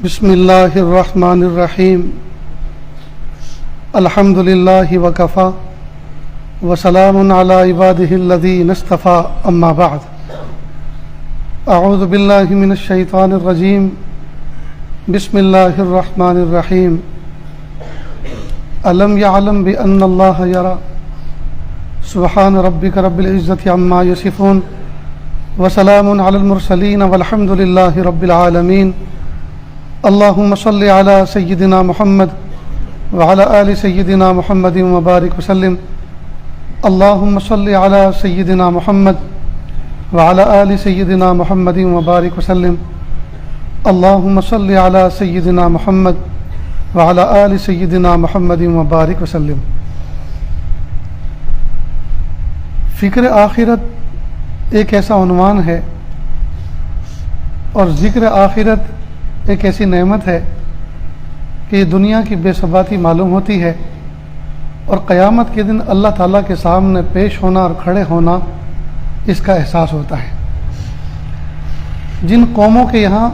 بسم اللہ الرحمن الرحیم الحمد للہ وکفا وسلام علی عبادہ الذین اصطفیٰ اما بعد اعوذ باللہ من الشیطان الرجیم بسم اللہ الرحمن الرحیم الم یعلم بان اللہ یری سبحان ربک رب العزۃ عما یصفون وسلام علی المرسلین والحمد للہ رب العالمین اللہم صلی علی سیدنا محمد وعلی آل سیدنا محمد وبارک وسلم اللہم صلی علی سیدنا محمد وعلی آل سیدنا محمد وبارک وسلم اللہم صلی علی سیدنا محمد وعلی آل سیدنا محمد وبارک وسلم۔ فکر آخرت ایک ایسا عنوان ہے اور ذکر آخرت ایک ایسی نعمت ہے کہ یہ دنیا کی بے ثباتی معلوم ہوتی ہے اور قیامت کے دن اللہ تعالیٰ کے سامنے پیش ہونا اور کھڑے ہونا اس کا احساس ہوتا ہے۔ جن قوموں کے یہاں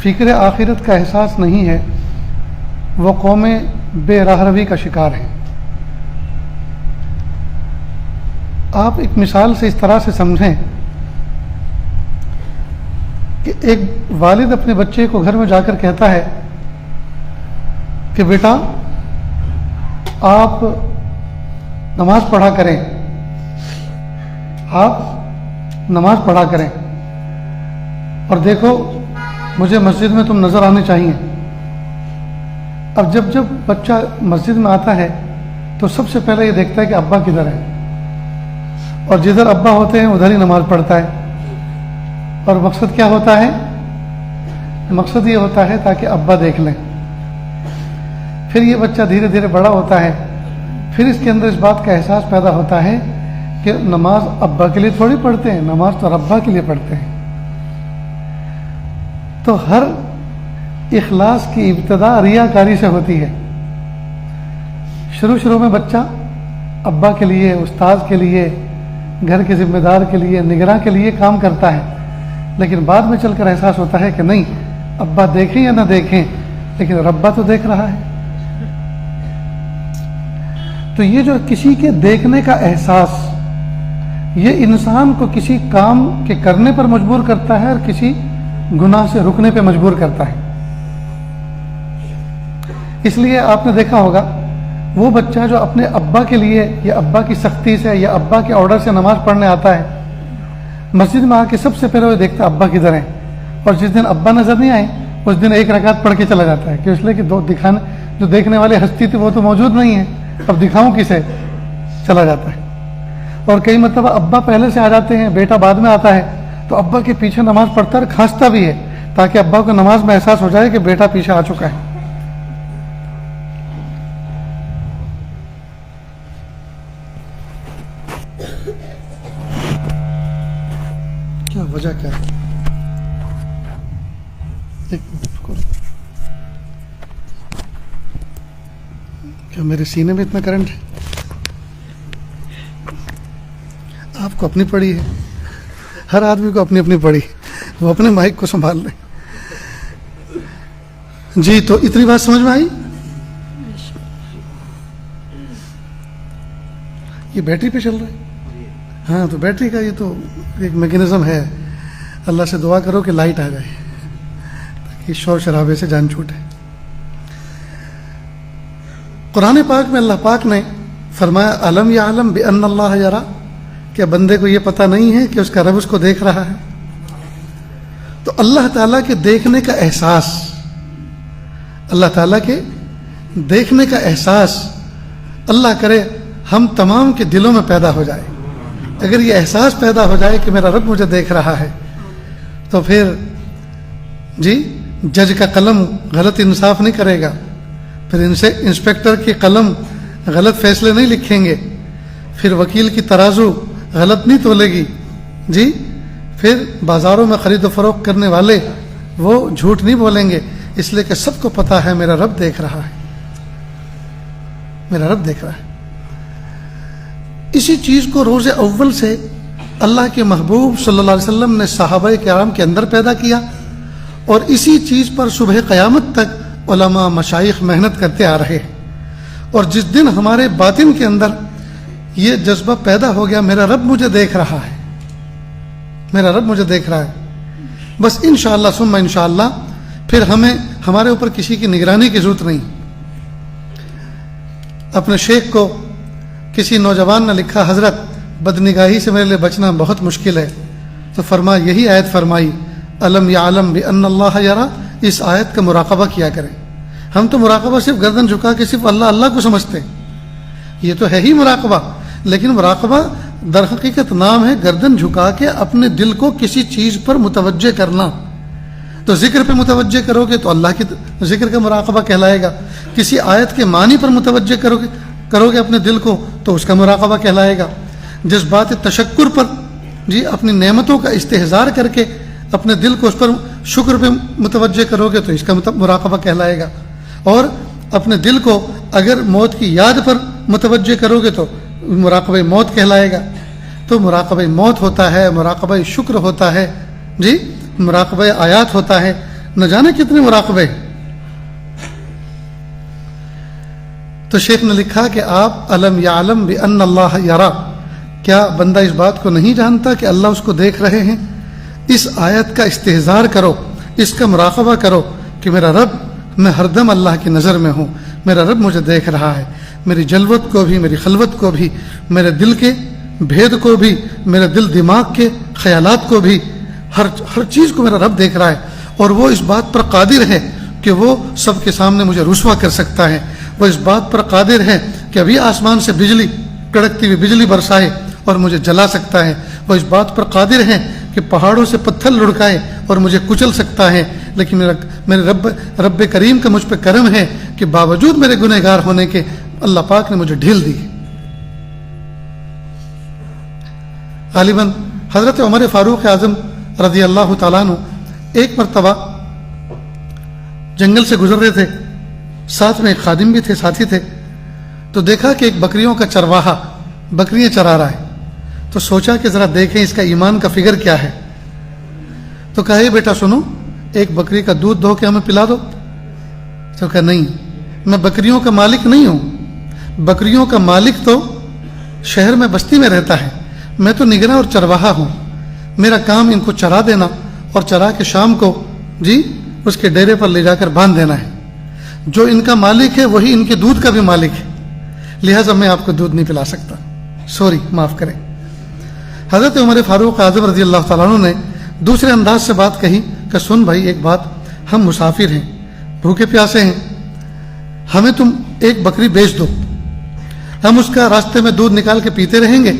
فکر آخرت کا احساس نہیں ہے وہ قومیں بے راہ روی کا شکار ہیں۔ آپ ایک مثال سے اس طرح سے سمجھیں کہ ایک والد اپنے بچے کو گھر میں جا کر کہتا ہے کہ بیٹا آپ نماز پڑھا کریں، آپ نماز پڑھا کریں اور دیکھو مجھے مسجد میں تم نظر آنے چاہیے۔ اب جب بچہ مسجد میں آتا ہے تو سب سے پہلے یہ دیکھتا ہے کہ ابا کدھر ہے، اور جدھر ابا ہوتے ہیں ادھر ہی نماز پڑھتا ہے۔ اور مقصد کیا ہوتا ہے؟ مقصد یہ ہوتا ہے تاکہ ابا دیکھ لیں۔ پھر یہ بچہ دھیرے دھیرے بڑا ہوتا ہے، پھر اس کے اندر اس بات کا احساس پیدا ہوتا ہے کہ نماز ابا کے لیے تھوڑی پڑھتے ہیں، نماز تو ربا کے لیے پڑھتے ہیں۔ تو ہر اخلاص کی ابتدا ریاکاری سے ہوتی ہے۔ شروع میں بچہ ابا کے لیے، استاد کے لیے، گھر کے ذمہ دار کے لیے، نگراں کے لیے کام کرتا ہے، لیکن بعد میں چل کر احساس ہوتا ہے کہ نہیں، ابا دیکھیں یا نہ دیکھیں لیکن ربا تو دیکھ رہا ہے۔ تو یہ جو کسی کے دیکھنے کا احساس، یہ انسان کو کسی کام کے کرنے پر مجبور کرتا ہے اور کسی گناہ سے رکنے پہ مجبور کرتا ہے۔ اس لیے آپ نے دیکھا ہوگا وہ بچہ جو اپنے ابا کے لیے یا ابا کی سختی سے یا ابا کے آرڈر سے نماز پڑھنے آتا ہے، مسجد میں آ کے سب سے پہلے وہ دیکھتا ابا کدھر ہیں، اور جس دن ابا نظر نہیں آئے اس دن ایک رکعت پڑھ کے چلا جاتا ہے کہ اس لیے کہ جو دیکھنے والے ہستی تھی وہ تو موجود نہیں ہے، اب دکھاؤں کسے، چلا جاتا ہے۔ اور کئی مرتبہ ابا پہلے سے آ جاتے ہیں، بیٹا بعد میں آتا ہے، تو ابا کے پیچھے نماز پڑھتا ہے اور کھانستا بھی ہے تاکہ ابا کو نماز میں احساس ہو جائے کہ بیٹا پیچھے آ چکا ہے۔ کیا وجہ کیا ہے؟ کیا میرے سینے میں اتنا کرنٹ ہے؟ آپ کو اپنی پڑی ہے، ہر آدمی کو اپنی اپنی پڑی، وہ اپنے مائک کو سنبھال لیں۔ جی تو اتنی بات سمجھ میں آئی؟ یہ بیٹری پہ چل رہا ہے؟ ہاں، تو بیٹری کا یہ تو ایک میکینزم ہے۔ اللہ سے دعا کرو کہ لائٹ آ جائے تاکہ شور شرابے سے جان چھوٹے۔ قرآن پاک میں اللہ پاک نے فرمایا الم یعلم بان اللہ یری، کہ بندے کو یہ پتہ نہیں ہے کہ اس کا رب اس کو دیکھ رہا ہے۔ تو اللہ تعالیٰ کے دیکھنے کا احساس، اللہ تعالیٰ کے دیکھنے کا احساس اللہ کرے ہم تمام کے دلوں میں پیدا ہو جائے۔ اگر یہ احساس پیدا ہو جائے کہ میرا رب مجھے دیکھ رہا ہے تو پھر جی جج کا قلم غلط انصاف نہیں کرے گا، پھر انسپیکٹر کی قلم غلط فیصلے نہیں لکھیں گے، پھر وکیل کی ترازو غلط نہیں تولے گی، جی پھر بازاروں میں خرید و فروخت کرنے والے وہ جھوٹ نہیں بولیں گے، اس لیے کہ سب کو پتہ ہے میرا رب دیکھ رہا ہے، میرا رب دیکھ رہا ہے۔ اسی چیز کو روز اول سے اللہ کے محبوب صلی اللہ علیہ وسلم نے صحابہ کرام کے اندر پیدا کیا اور اسی چیز پر صبح قیامت تک علماء مشائخ محنت کرتے آ رہے ہیں. اور جس دن ہمارے باطن کے اندر یہ جذبہ پیدا ہو گیا میرا رب مجھے دیکھ رہا ہے، میرا رب مجھے دیکھ رہا ہے، بس انشاءاللہ ثم انشاءاللہ پھر ہمارے اوپر کسی کی نگرانی کی ضرورت نہیں. اپنے شیخ کو کسی نوجوان نے لکھا، حضرت بدنگاہی سے میرے لیے بچنا بہت مشکل ہے، تو یہی آیت فرمائی الم یعلم بان اللہ یرا. اس آیت کا مراقبہ کیا کریں. ہم تو مراقبہ صرف گردن جھکا کے صرف اللہ اللہ کو سمجھتے ہیں، یہ تو ہے ہی مراقبہ، لیکن مراقبہ در حقیقت نام ہے گردن جھکا کے اپنے دل کو کسی چیز پر متوجہ کرنا. تو ذکر پہ متوجہ کرو گے تو اللہ کے ذکر کا مراقبہ کہلائے گا. کسی آیت کے معنی پر متوجہ کرو گے اپنے دل کو تو اس کا مراقبہ کہلائے گا. جذبات تشکر پر اپنی نعمتوں کا استحضار کر کے اپنے دل کو اس پر شکر پہ متوجہ کرو گے تو اس کا مراقبہ کہلائے گا. اور اپنے دل کو اگر موت کی یاد پر متوجہ کرو گے تو مراقبہ موت کہلائے گا. تو مراقبہ موت ہوتا ہے، مراقبہ شکر ہوتا ہے، مراقبہ آیات ہوتا ہے، نہ جانے کتنے مراقبے. تو شیخ نے لکھا کہ آپ الم یعلم بان اللہ یرا، کیا بندہ اس بات کو نہیں جانتا کہ اللہ اس کو دیکھ رہے ہیں؟ اس آیت کا استحضار کرو، اس کا مراقبہ کرو کہ میرا رب، میں ہر دم اللہ کی نظر میں ہوں، میرا رب مجھے دیکھ رہا ہے، میری جلوت کو بھی، میری خلوت کو بھی، میرے دل کے بھید کو بھی، میرے دل دماغ کے خیالات کو بھی، ہر چیز کو میرا رب دیکھ رہا ہے. اور وہ اس بات پر قادر ہے کہ وہ سب کے سامنے مجھے رسوا کر سکتا ہے. وہ اس بات پر قادر ہے کہ ابھی آسمان سے بجلی، کڑکتی ہوئی بجلی برسائے اور مجھے جلا سکتا ہے. وہ اس بات پر قادر ہے کہ پہاڑوں سے پتھر لڑکائے اور مجھے کچل سکتا ہے. لیکن میرے رب کریم کا مجھ پہ کرم ہے کہ باوجود میرے گنہگار ہونے کے اللہ پاک نے مجھے ڈھیل دی. غالباً حضرت عمر فاروق اعظم رضی اللہ تعالیٰ عنہ ایک مرتبہ جنگل سے گزر رہے تھے، ساتھ میں ایک خادم بھی تھے، ساتھی تھے. تو دیکھا کہ ایک بکریوں کا چرواہا بکریاں چرا رہا ہے. تو سوچا کہ ذرا دیکھیں اس کا ایمان کا فگر کیا ہے. تو کہا بیٹا سنو، ایک بکری کا دودھ دھو کے ہمیں پلا دو. تو کہا نہیں، میں بکریوں کا مالک نہیں ہوں، بکریوں کا مالک تو شہر میں بستی میں رہتا ہے، میں تو نگراں اور چرواہا ہوں. میرا کام ان کو چرا دینا اور چرا کے شام کو اس کے ڈیرے پر لے جا کر باندھ دینا ہے. جو ان کا مالک ہے وہی ان کے دودھ کا بھی مالک ہے، لہٰذا میں آپ کو دودھ نہیں پلا سکتا، سوری، معاف کریں. حضرت عمر فاروق اعظم رضی اللہ تعالیٰ عنہ نے دوسرے انداز سے بات کہی کہ سن بھائی ایک بات، ہم مسافر ہیں، بھوکے پیاسے ہیں، ہمیں تم ایک بکری بیچ دو، ہم اس کا راستے میں دودھ نکال کے پیتے رہیں گے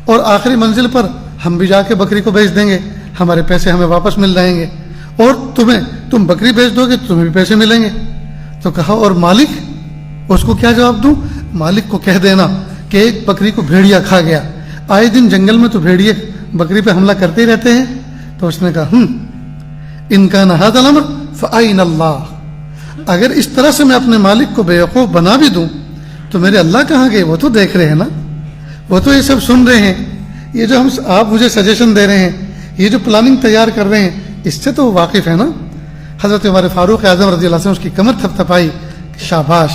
اور آخری منزل پر ہم بھی جا کے بکری کو بیچ دیں گے، ہمارے پیسے ہمیں واپس مل جائیں گے، اور تم بکری بیچ دو گے تو تمہیں بھی پیسے ملیں گے. تو کہا اور مالک؟ اس کو کیا جواب دوں؟ مالک کو کہہ دینا کہ ایک بکری کو بھیڑیا کھا گیا، آئے دن جنگل میں تو بھیڑیے بکری پہ حملہ کرتے ہی رہتے ہیں. تو اس نے کہا ان کان ھذا الامر فأین اللہ، اگر اس طرح سے میں اپنے مالک کو بیوقوف بنا بھی دوں تو میرے اللہ کہاں گئے؟ وہ تو دیکھ رہے ہیں نا، وہ تو یہ سب سن رہے ہیں، یہ جو آپ مجھے سجیشن دے رہے ہیں، یہ جو پلاننگ تیار کر رہے ہیں، اس سے تو وہ واقف ہے نا. حضرت عمر فاروق اعظم رضی اللہ عنہ اس کی کمر تھپ تھپائی، شاباش،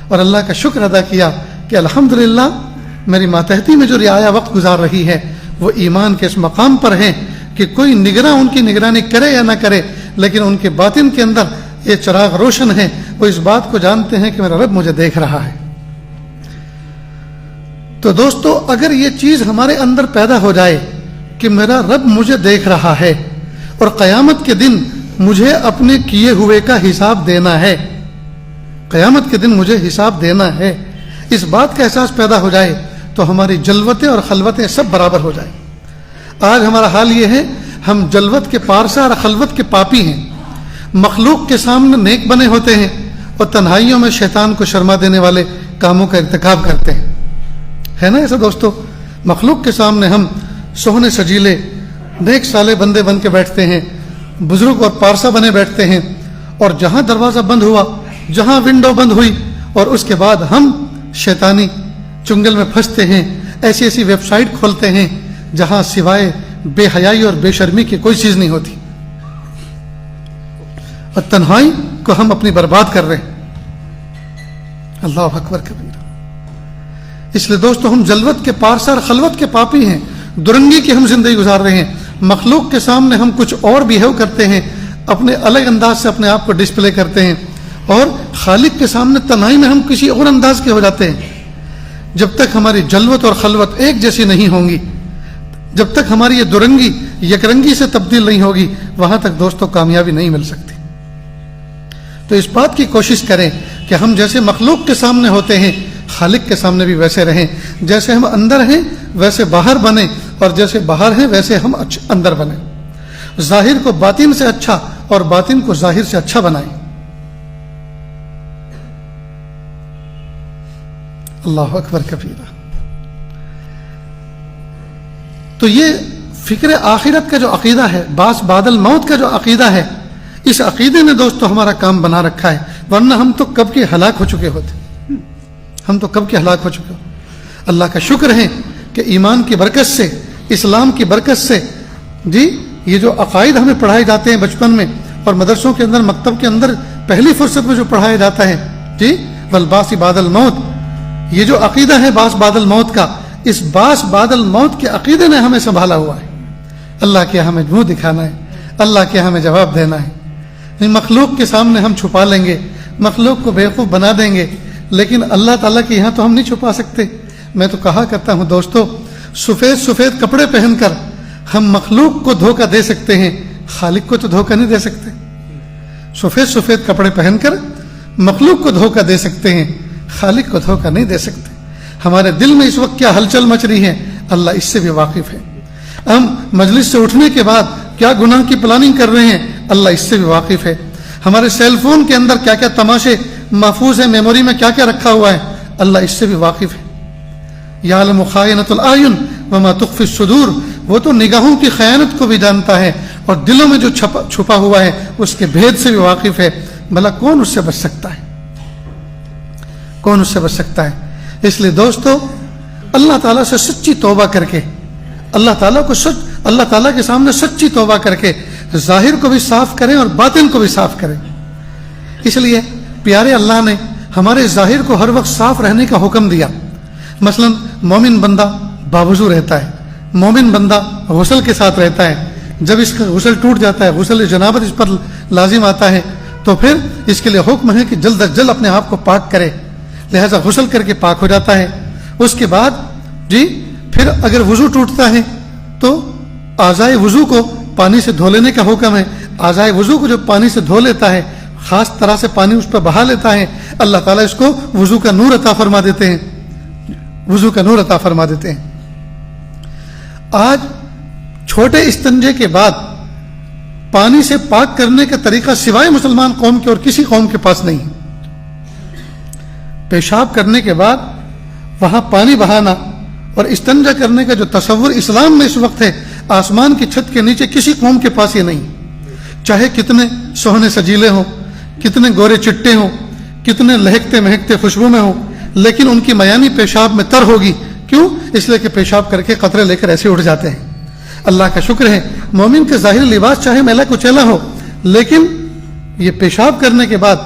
اور اللہ کا شکر ادا کیا کہ الحمدللہ میری ماتحتی میں جو رعایا وقت گزار رہی ہے وہ ایمان کے اس مقام پر ہیں کہ کوئی نگراں ان کی نگرانی کرے یا نہ کرے، لیکن ان کے باطن کے اندر یہ چراغ روشن ہے، وہ اس بات کو جانتے ہیں کہ میرا رب مجھے دیکھ رہا ہے. تو دوستو اگر یہ چیز ہمارے اندر پیدا ہو جائے کہ میرا رب مجھے دیکھ رہا ہے اور قیامت کے دن مجھے اپنے کیے ہوئے کا حساب دینا ہے، قیامت کے دن مجھے حساب دینا ہے، اس بات کا احساس پیدا ہو جائے تو ہماری جلوتیں اور خلوتیں سب برابر ہو جائیں. آج ہمارا حال یہ ہے، ہم جلوت کے پارسا اور خلوت کے پاپی ہیں، مخلوق کے سامنے نیک بنے ہوتے ہیں اور تنہائیوں میں شیطان کو شرما دینے والے کاموں کا ارتکاب کرتے ہیں. ہے نا ایسا دوستو؟ مخلوق کے سامنے ہم سوہنے سجیلے نیک سالے بندے بن کے بیٹھتے ہیں، بزرگ اور پارسا بنے بیٹھتے ہیں، اور جہاں دروازہ بند ہوا، جہاں ونڈو بند ہوئی، اور اس کے بعد ہم شیطانی چنگل میں پھنستے ہیں، ایسی ایسی ویب سائٹ کھولتے ہیں جہاں سوائے بے حیائی اور بے شرمی کی کوئی چیز نہیں ہوتی. اور تنہائی کو ہم اپنی برباد کر رہے ہیں. اللہ اکبر کبیرہ. اس لیے دوستو ہم جلوت کے پارسا اور خلوت کے پاپی ہیں. درنگی کی ہم زندگی گزار رہے ہیں. مخلوق کے سامنے ہم کچھ اور بیہیو کرتے ہیں, اپنے الگ انداز سے اپنے آپ کو ڈسپلے کرتے ہیں, اور خالق کے سامنے تنہائی میں ہم کسی اور انداز کے ہو جاتے ہیں. جب تک ہماری جلوت اور خلوت ایک جیسی نہیں ہوں گی, جب تک ہماری یہ درنگی یکرنگی سے تبدیل نہیں ہوگی, وہاں تک دوستوں کامیابی نہیں مل سکتی. تو اس بات کی کوشش کریں کہ ہم جیسے مخلوق کے سامنے ہوتے ہیں خالق کے سامنے بھی ویسے رہیں. جیسے ہم اندر ہیں ویسے باہر بنیں, اور جیسے باہر ہیں ویسے ہم اندر بنیں. ظاہر کو باطن سے اچھا اور باطن کو ظاہر سے اچھا بنائیں. اللہ اکبر کبیرہ. تو یہ فکر آخرت کا جو عقیدہ ہے, باس بعد الموت کا جو عقیدہ ہے, اس عقیدے نے دوستو ہمارا کام بنا رکھا ہے. ورنہ ہم تو کب کے ہلاک ہو چکے ہوتے, ہم تو کب کے ہلاک ہو چکے ہوتے. اللہ کا شکر ہے کہ ایمان کی برکت سے, اسلام کی برکت سے جی یہ جو عقائد ہمیں پڑھائے جاتے ہیں بچپن میں اور مدرسوں کے اندر, مکتب کے اندر پہلی فرصت میں جو پڑھایا جاتا ہے جی والباس بعد الموت, یہ جو عقیدہ ہے باس بعد الموت کا, اس باس بعد الموت کے عقیدے نے ہمیں سنبھالا ہوا ہے. اللہ کے ہمیں منہ دکھانا ہے, اللہ کے ہمیں جواب دینا ہے. مخلوق کے سامنے ہم چھپا لیں گے, مخلوق کو بیوقوف بنا دیں گے, لیکن اللہ تعالیٰ کے یہاں تو ہم نہیں چھپا سکتے. میں تو کہا کرتا ہوں دوستو, سفید سفید کپڑے پہن کر ہم مخلوق کو دھوکہ دے سکتے ہیں, خالق کو تو دھوکہ نہیں دے سکتے. سفید سفید کپڑے پہن کر مخلوق کو دھوکہ دے سکتے ہیں, خالق کو دھوکہ نہیں دے سکتے. ہمارے دل میں اس وقت کیا ہلچل مچ رہی ہے اللہ اس سے بھی واقف ہے. ہم مجلس سے اٹھنے کے بعد کیا گناہ کی پلاننگ کر رہے ہیں اللہ اس سے بھی واقف ہے. ہمارے سیل فون کے اندر کیا کیا تماشے محفوظ ہیں, میموری میں کیا کیا رکھا ہوا ہے اللہ اس سے بھی واقف ہے. یعلم خائنۃ الاعین وما تخفی الصدور, وہ تو نگاہوں کی خیانت کو بھی جانتا ہے اور دلوں میں جو چھپا ہوا ہے اس کے بھید سے بھی واقف ہے. بھلا کون اس سے بچ سکتا ہے, کون اس سے بچ سکتا ہے. اس لیے دوستو اللہ تعالیٰ سے سچی توبہ کر کے, اللہ تعالیٰ کے سامنے سچی توبہ کر کے ظاہر کو بھی صاف کریں اور باطن کو بھی صاف کریں. اس لیے پیارے اللہ نے ہمارے ظاہر کو ہر وقت صاف رہنے کا حکم دیا. مثلا مومن بندہ باوضو رہتا ہے, مومن بندہ غسل کے ساتھ رہتا ہے. جب اس کا غسل ٹوٹ جاتا ہے, غسل جنابت اس پر لازم آتا ہے, تو پھر اس کے لیے حکم ہے کہ جلد از جلد اپنے آپ کو پاک کرے. لہذا غسل کر کے پاک ہو جاتا ہے. اس کے بعد جی پھر اگر وضو ٹوٹتا ہے تو اعضائے وضو کو پانی سے دھو لینے کا حکم ہے. اعضائے وضو کو جو پانی سے دھو لیتا ہے, خاص طرح سے پانی اس پر بہا لیتا ہے, اللہ تعالیٰ اس کو وضو کا نور عطا فرما دیتے ہیں, وضو کا نور عطا فرما دیتے ہیں. آج چھوٹے استنجے کے بعد پانی سے پاک کرنے کا طریقہ سوائے مسلمان قوم کے اور کسی قوم کے پاس نہیں ہے. پیشاب کرنے کے بعد وہاں پانی بہانا اور استنجا کرنے کا جو تصور اسلام میں اس وقت ہے, آسمان کی چھت کے نیچے کسی قوم کے پاس یہ نہیں. چاہے کتنے سوہنے سجیلے ہوں, کتنے گورے چٹے ہوں, کتنے لہکتے مہکتے خوشبو میں ہوں, لیکن ان کی میانی پیشاب میں تر ہوگی. کیوں؟ اس لیے کہ پیشاب کر کے قطرے لے کر ایسے اٹھ جاتے ہیں. اللہ کا شکر ہے مومن کے ظاہری لباس چاہے میلا کچیلا ہو, لیکن یہ پیشاب کرنے کے بعد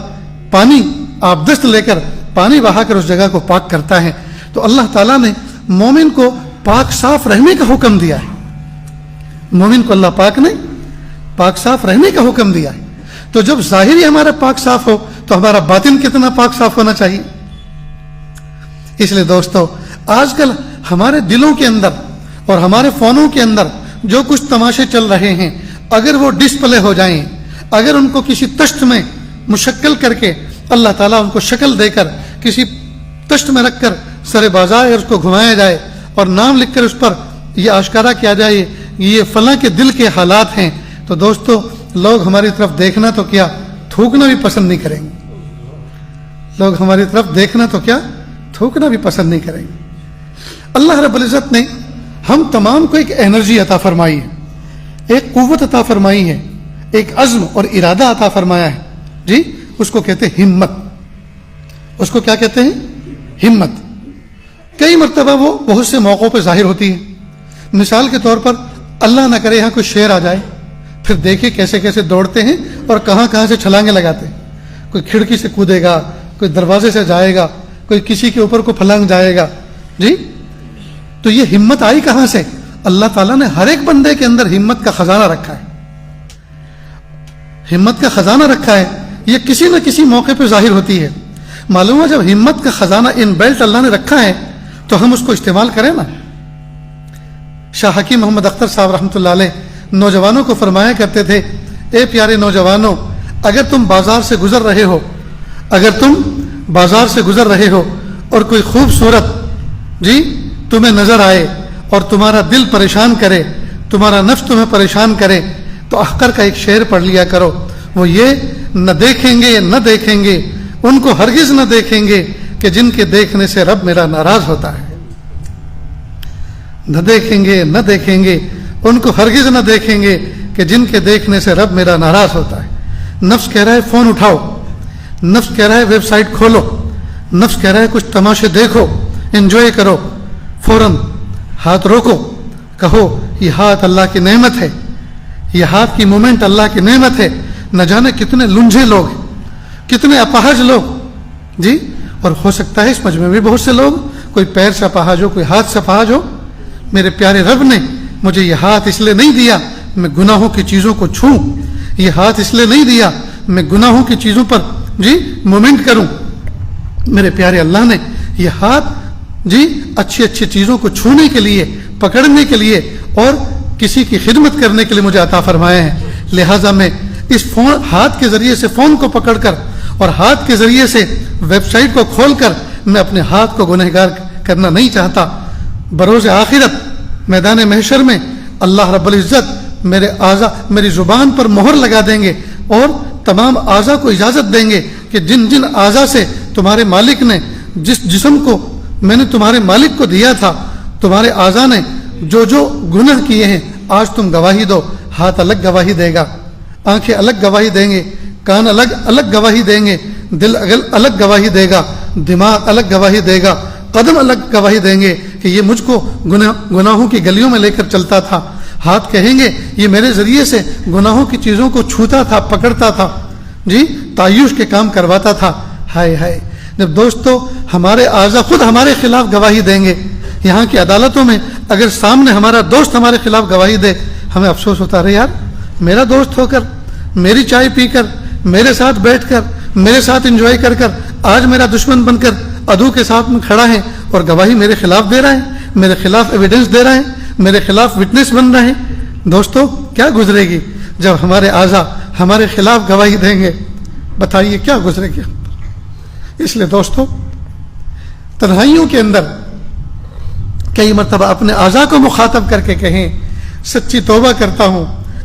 پانی آبدست لے کر پانی بہا کر اس جگہ کو پاک کرتا ہے. تو اللہ تعالیٰ نے مومن کو پاک صاف رہنے کا حکم دیا ہے. مومن کو اللہ پاک نے پاک صاف رہنے کا حکم دیا ہے. تو جب ظاہری ہمارا پاک صاف ہو تو ہمارا باطن کتنا پاک صاف ہونا چاہیے. اس لیے دوستو آج کل ہمارے دلوں کے اندر اور ہمارے فونوں کے اندر جو کچھ تماشے چل رہے ہیں, اگر وہ ڈسپلے ہو جائیں, اگر ان کو کسی تشت میں مشکل کر کے اللہ تعالیٰ ان کو شکل دے کر کسی تشت میں رکھ کر سر بازار اس کو گھمایا جائے اور نام لکھ کر اس پر یہ آشکارا کیا جائے یہ فلاں کے دل کے حالات ہیں, تو دوستو لوگ ہماری طرف دیکھنا تو کیا تھوکنا بھی پسند نہیں کریں گے. لوگ ہماری طرف دیکھنا تو کیا تھوکنا بھی پسند نہیں کریں گے. اللہ رب العزت نے ہم تمام کو ایک انرجی عطا فرمائی ہے, ایک قوت عطا فرمائی ہے, ایک عزم اور ارادہ عطا فرمایا ہے. جی اس کو کہتے ہیں ہمت. اس کو کیا کہتے ہیں؟ ہمت. کئی مرتبہ وہ بہت سے موقعوں پہ ظاہر ہوتی ہے. مثال کے طور پر اللہ نہ کرے یہاں کوئی شیر آ جائے پھر دیکھیں کیسے کیسے دوڑتے ہیں اور کہاں کہاں سے چھلانگیں لگاتے ہیں. کوئی کھڑکی سے کودے گا, کوئی دروازے سے جائے گا, کوئی کسی کے اوپر کو پھلانگ جائے گا. جی تو یہ ہمت آئی کہاں سے؟ اللہ تعالیٰ نے ہر ایک بندے کے اندر ہمت کا خزانہ رکھا ہے. ہمت کا خزانہ رکھا ہے, یہ کسی نہ کسی موقع پہ ظاہر ہوتی ہے. معلوم ہے جب ہمت کا خزانہ ان بیلٹ اللہ نے رکھا ہے تو ہم اس کو استعمال کریں نا. شاہ حکیم محمد اختر صاحب رحمۃ اللہ علیہ نوجوانوں کو فرمایا کرتے تھے, اے پیارے نوجوانوں, اگر تم بازار سے گزر رہے ہو, اگر تم بازار سے گزر رہے ہو اور کوئی خوبصورت جی تمہیں نظر آئے اور تمہارا دل پریشان کرے, تمہارا نفس تمہیں پریشان کرے, تو احقر کا ایک شعر پڑھ لیا کرو. وہ یہ, نہ دیکھیں گے نہ دیکھیں گے ان کو ہرگز نہ دیکھیں گے کہ جن کے دیکھنے سے رب میرا ناراض ہوتا ہے. نہ دیکھیں گے نہ دیکھیں گے ان کو ہرگز نہ دیکھیں گے کہ جن کے دیکھنے سے رب میرا ناراض ہوتا ہے. نفس کہہ رہا ہے فون اٹھاؤ, نفس کہہ رہا ہے ویب سائٹ کھولو, نفس کہہ رہا ہے کچھ تماشے دیکھو, انجوائے کرو. فوراً ہاتھ روکو, کہو یہ ہاتھ اللہ کی نعمت ہے, یہ ہاتھ کی مومنٹ اللہ کی نعمت ہے. نہ جانے کتنے لنجھے لوگ, کتنے اپاہج لوگ جی, اور ہو سکتا ہے اس مجمع میں بھی بہت سے لوگ, کوئی پیر سے اپاہج ہو, کوئی ہاتھ سے اپاہج ہو. میرے پیارے رب نے مجھے یہ ہاتھ اس لیے نہیں دیا میں گناہوں کی چیزوں کو چھوں, یہ ہاتھ اس لیے نہیں دیا میں گناہوں کی چیزوں پر جی مومنٹ کروں. میرے پیارے اللہ نے یہ ہاتھ جی اچھی اچھی چیزوں کو چھونے کے لیے, پکڑنے کے لیے اور کسی کی خدمت کرنے کے لیے مجھے عطا فرمایا ہے. لہٰذا میں اس فون, ہاتھ کے ذریعے سے فون کو پکڑ کر اور ہاتھ کے ذریعے سے ویب سائٹ کو کھول کر میں اپنے ہاتھ کو گنہگار کرنا نہیں چاہتا. بروز آخرت میدان محشر میں اللہ رب العزت میرے اعضا, میری زبان پر مہر لگا دیں گے اور تمام اعضا کو اجازت دیں گے کہ جن جن اعضا سے تمہارے مالک نے, جس جسم کو میں نے تمہارے مالک کو دیا تھا, تمہارے اعضا نے جو جو گناہ کیے ہیں آج تم گواہی دو. ہاتھ الگ گواہی دے گا, آنکھیں الگ گواہی دیں گے, کان الگ الگ گواہی دیں گے, دل الگ گواہی دے گا, دماغ الگ گواہی دے گا, قدم الگ گواہی دیں گے کہ یہ مجھ کو گناہوں کی گلیوں میں لے کر چلتا تھا. ہاتھ کہیں گے یہ میرے ذریعے سے گناہوں کی چیزوں کو چھوتا تھا, پکڑتا تھا جی, تعیش کے کام کرواتا تھا. ہائے ہائے, جب دوستو ہمارے اعضا خود ہمارے خلاف گواہی دیں گے یہاں کی عدالتوں میں, اگر سامنے ہمارا دوست ہمارے خلاف گواہی دے, ہمیں افسوس ہوتا رہے یار, میرا دوست ہو کر, میری چائے پی کر, میرے ساتھ بیٹھ کر, میرے ساتھ انجوائے کر کر, آج میرا دشمن بن کر عدو کے ساتھ میں کھڑا ہے اور گواہی میرے خلاف دے رہا ہے, میرے خلاف ایویڈنس دے رہا ہے, میرے خلاف وٹنس بن رہے ہیں. دوستو کیا گزرے گی جب ہمارے اعضا ہمارے خلاف گواہی دیں گے؟ بتائیے کیا گزرے گی. اس لیے دوستو تنہائیوں کے اندر کئی مرتبہ اپنے اعضا کو مخاطب کر کے کہیں سچی توبہ کرتا ہوں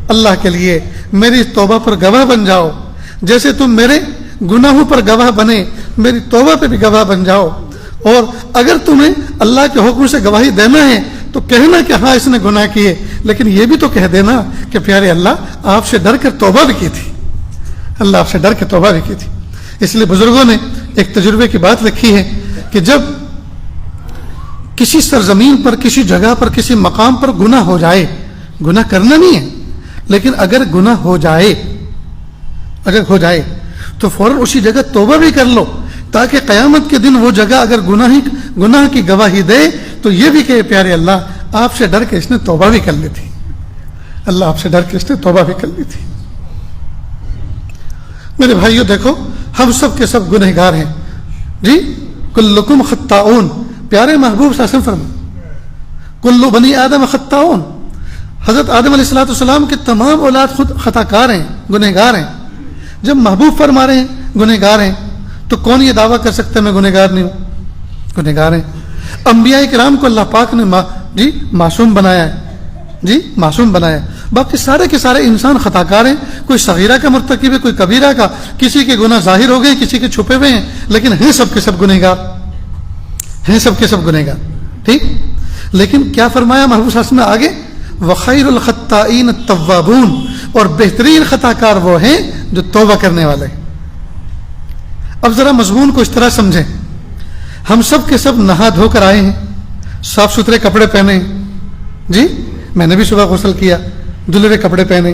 اللہ کے لیے, میری توبہ پر گواہ بن جاؤ, جیسے تم میرے گناہوں پر گواہ بنے میری توبہ پہ بھی گواہ بن جاؤ. اور اگر تمہیں اللہ کے حکم سے گواہی دینا ہے تو کہنا کہ ہاں اس نے گناہ کیے, لیکن یہ بھی تو کہہ دینا کہ پیارے اللہ آپ سے ڈر کر توبہ بھی کی تھی, اللہ آپ سے ڈر کے توبہ بھی کی تھی. اس لیے بزرگوں نے ایک تجربے کی بات لکھی ہے کہ جب کسی سرزمین پر, کسی جگہ پر, کسی مقام پر گناہ ہو جائے, گناہ کرنا نہیں ہے لیکن اگر گناہ ہو جائے, اگر ہو جائے تو فوراً اسی جگہ توبہ بھی کر لو, تاکہ قیامت کے دن وہ جگہ اگر گناہ کی گواہی دے تو یہ بھی کہ پیارے اللہ آپ سے ڈر کے اس نے توبہ بھی کر لی تھی, اللہ آپ سے ڈر کے اس نے توبہ بھی کر لی تھی. میرے بھائیو دیکھو ہم سب کے سب گنہگار ہیں جی, کلکم خطاؤن, پیارے محبوب صلی اللہ علیہ وسلم فرمائے کلو بنی آدم خطاؤن. حضرت آدم علیہ السلام کے تمام اولاد خود خطا کار ہیں, گنہگار ہیں. جب محبوب فرما رہے ہیں گنہگار ہیں تو کون یہ دعویٰ کر سکتا ہے میں گنہگار نہیں ہوں؟ گنہگار ہیں. انبیاء کرام کو اللہ پاک نے جی معصوم بنایا ہے, جی معصوم بنایا ہے. باقی سارے کے سارے انسان خطا کار ہیں, کوئی صغیرہ کا مرتکب ہے, کوئی کبیرہ کا, کسی کے گناہ ظاہر ہو گئے, کسی کے چھپے ہوئے ہیں, لیکن ہیں سب کے سب گنہگار, ہیں سب کے سب گنہگار. ٹھیک, لیکن کیا فرمایا محبوب صلی اللہ علیہ وسلم نے آگے, وخیر الخطائین التوابون, اور بہترین خطا کار وہ ہیں جو توبہ کرنے والے ہیں. اب ذرا مضمون کو اس طرح سمجھیں, ہم سب کے سب نہا دھو کر آئے ہیں, صاف ستھرے کپڑے پہنے, جی میں نے بھی صبح غسل کیا, دھلے ہوئے کپڑے پہنے,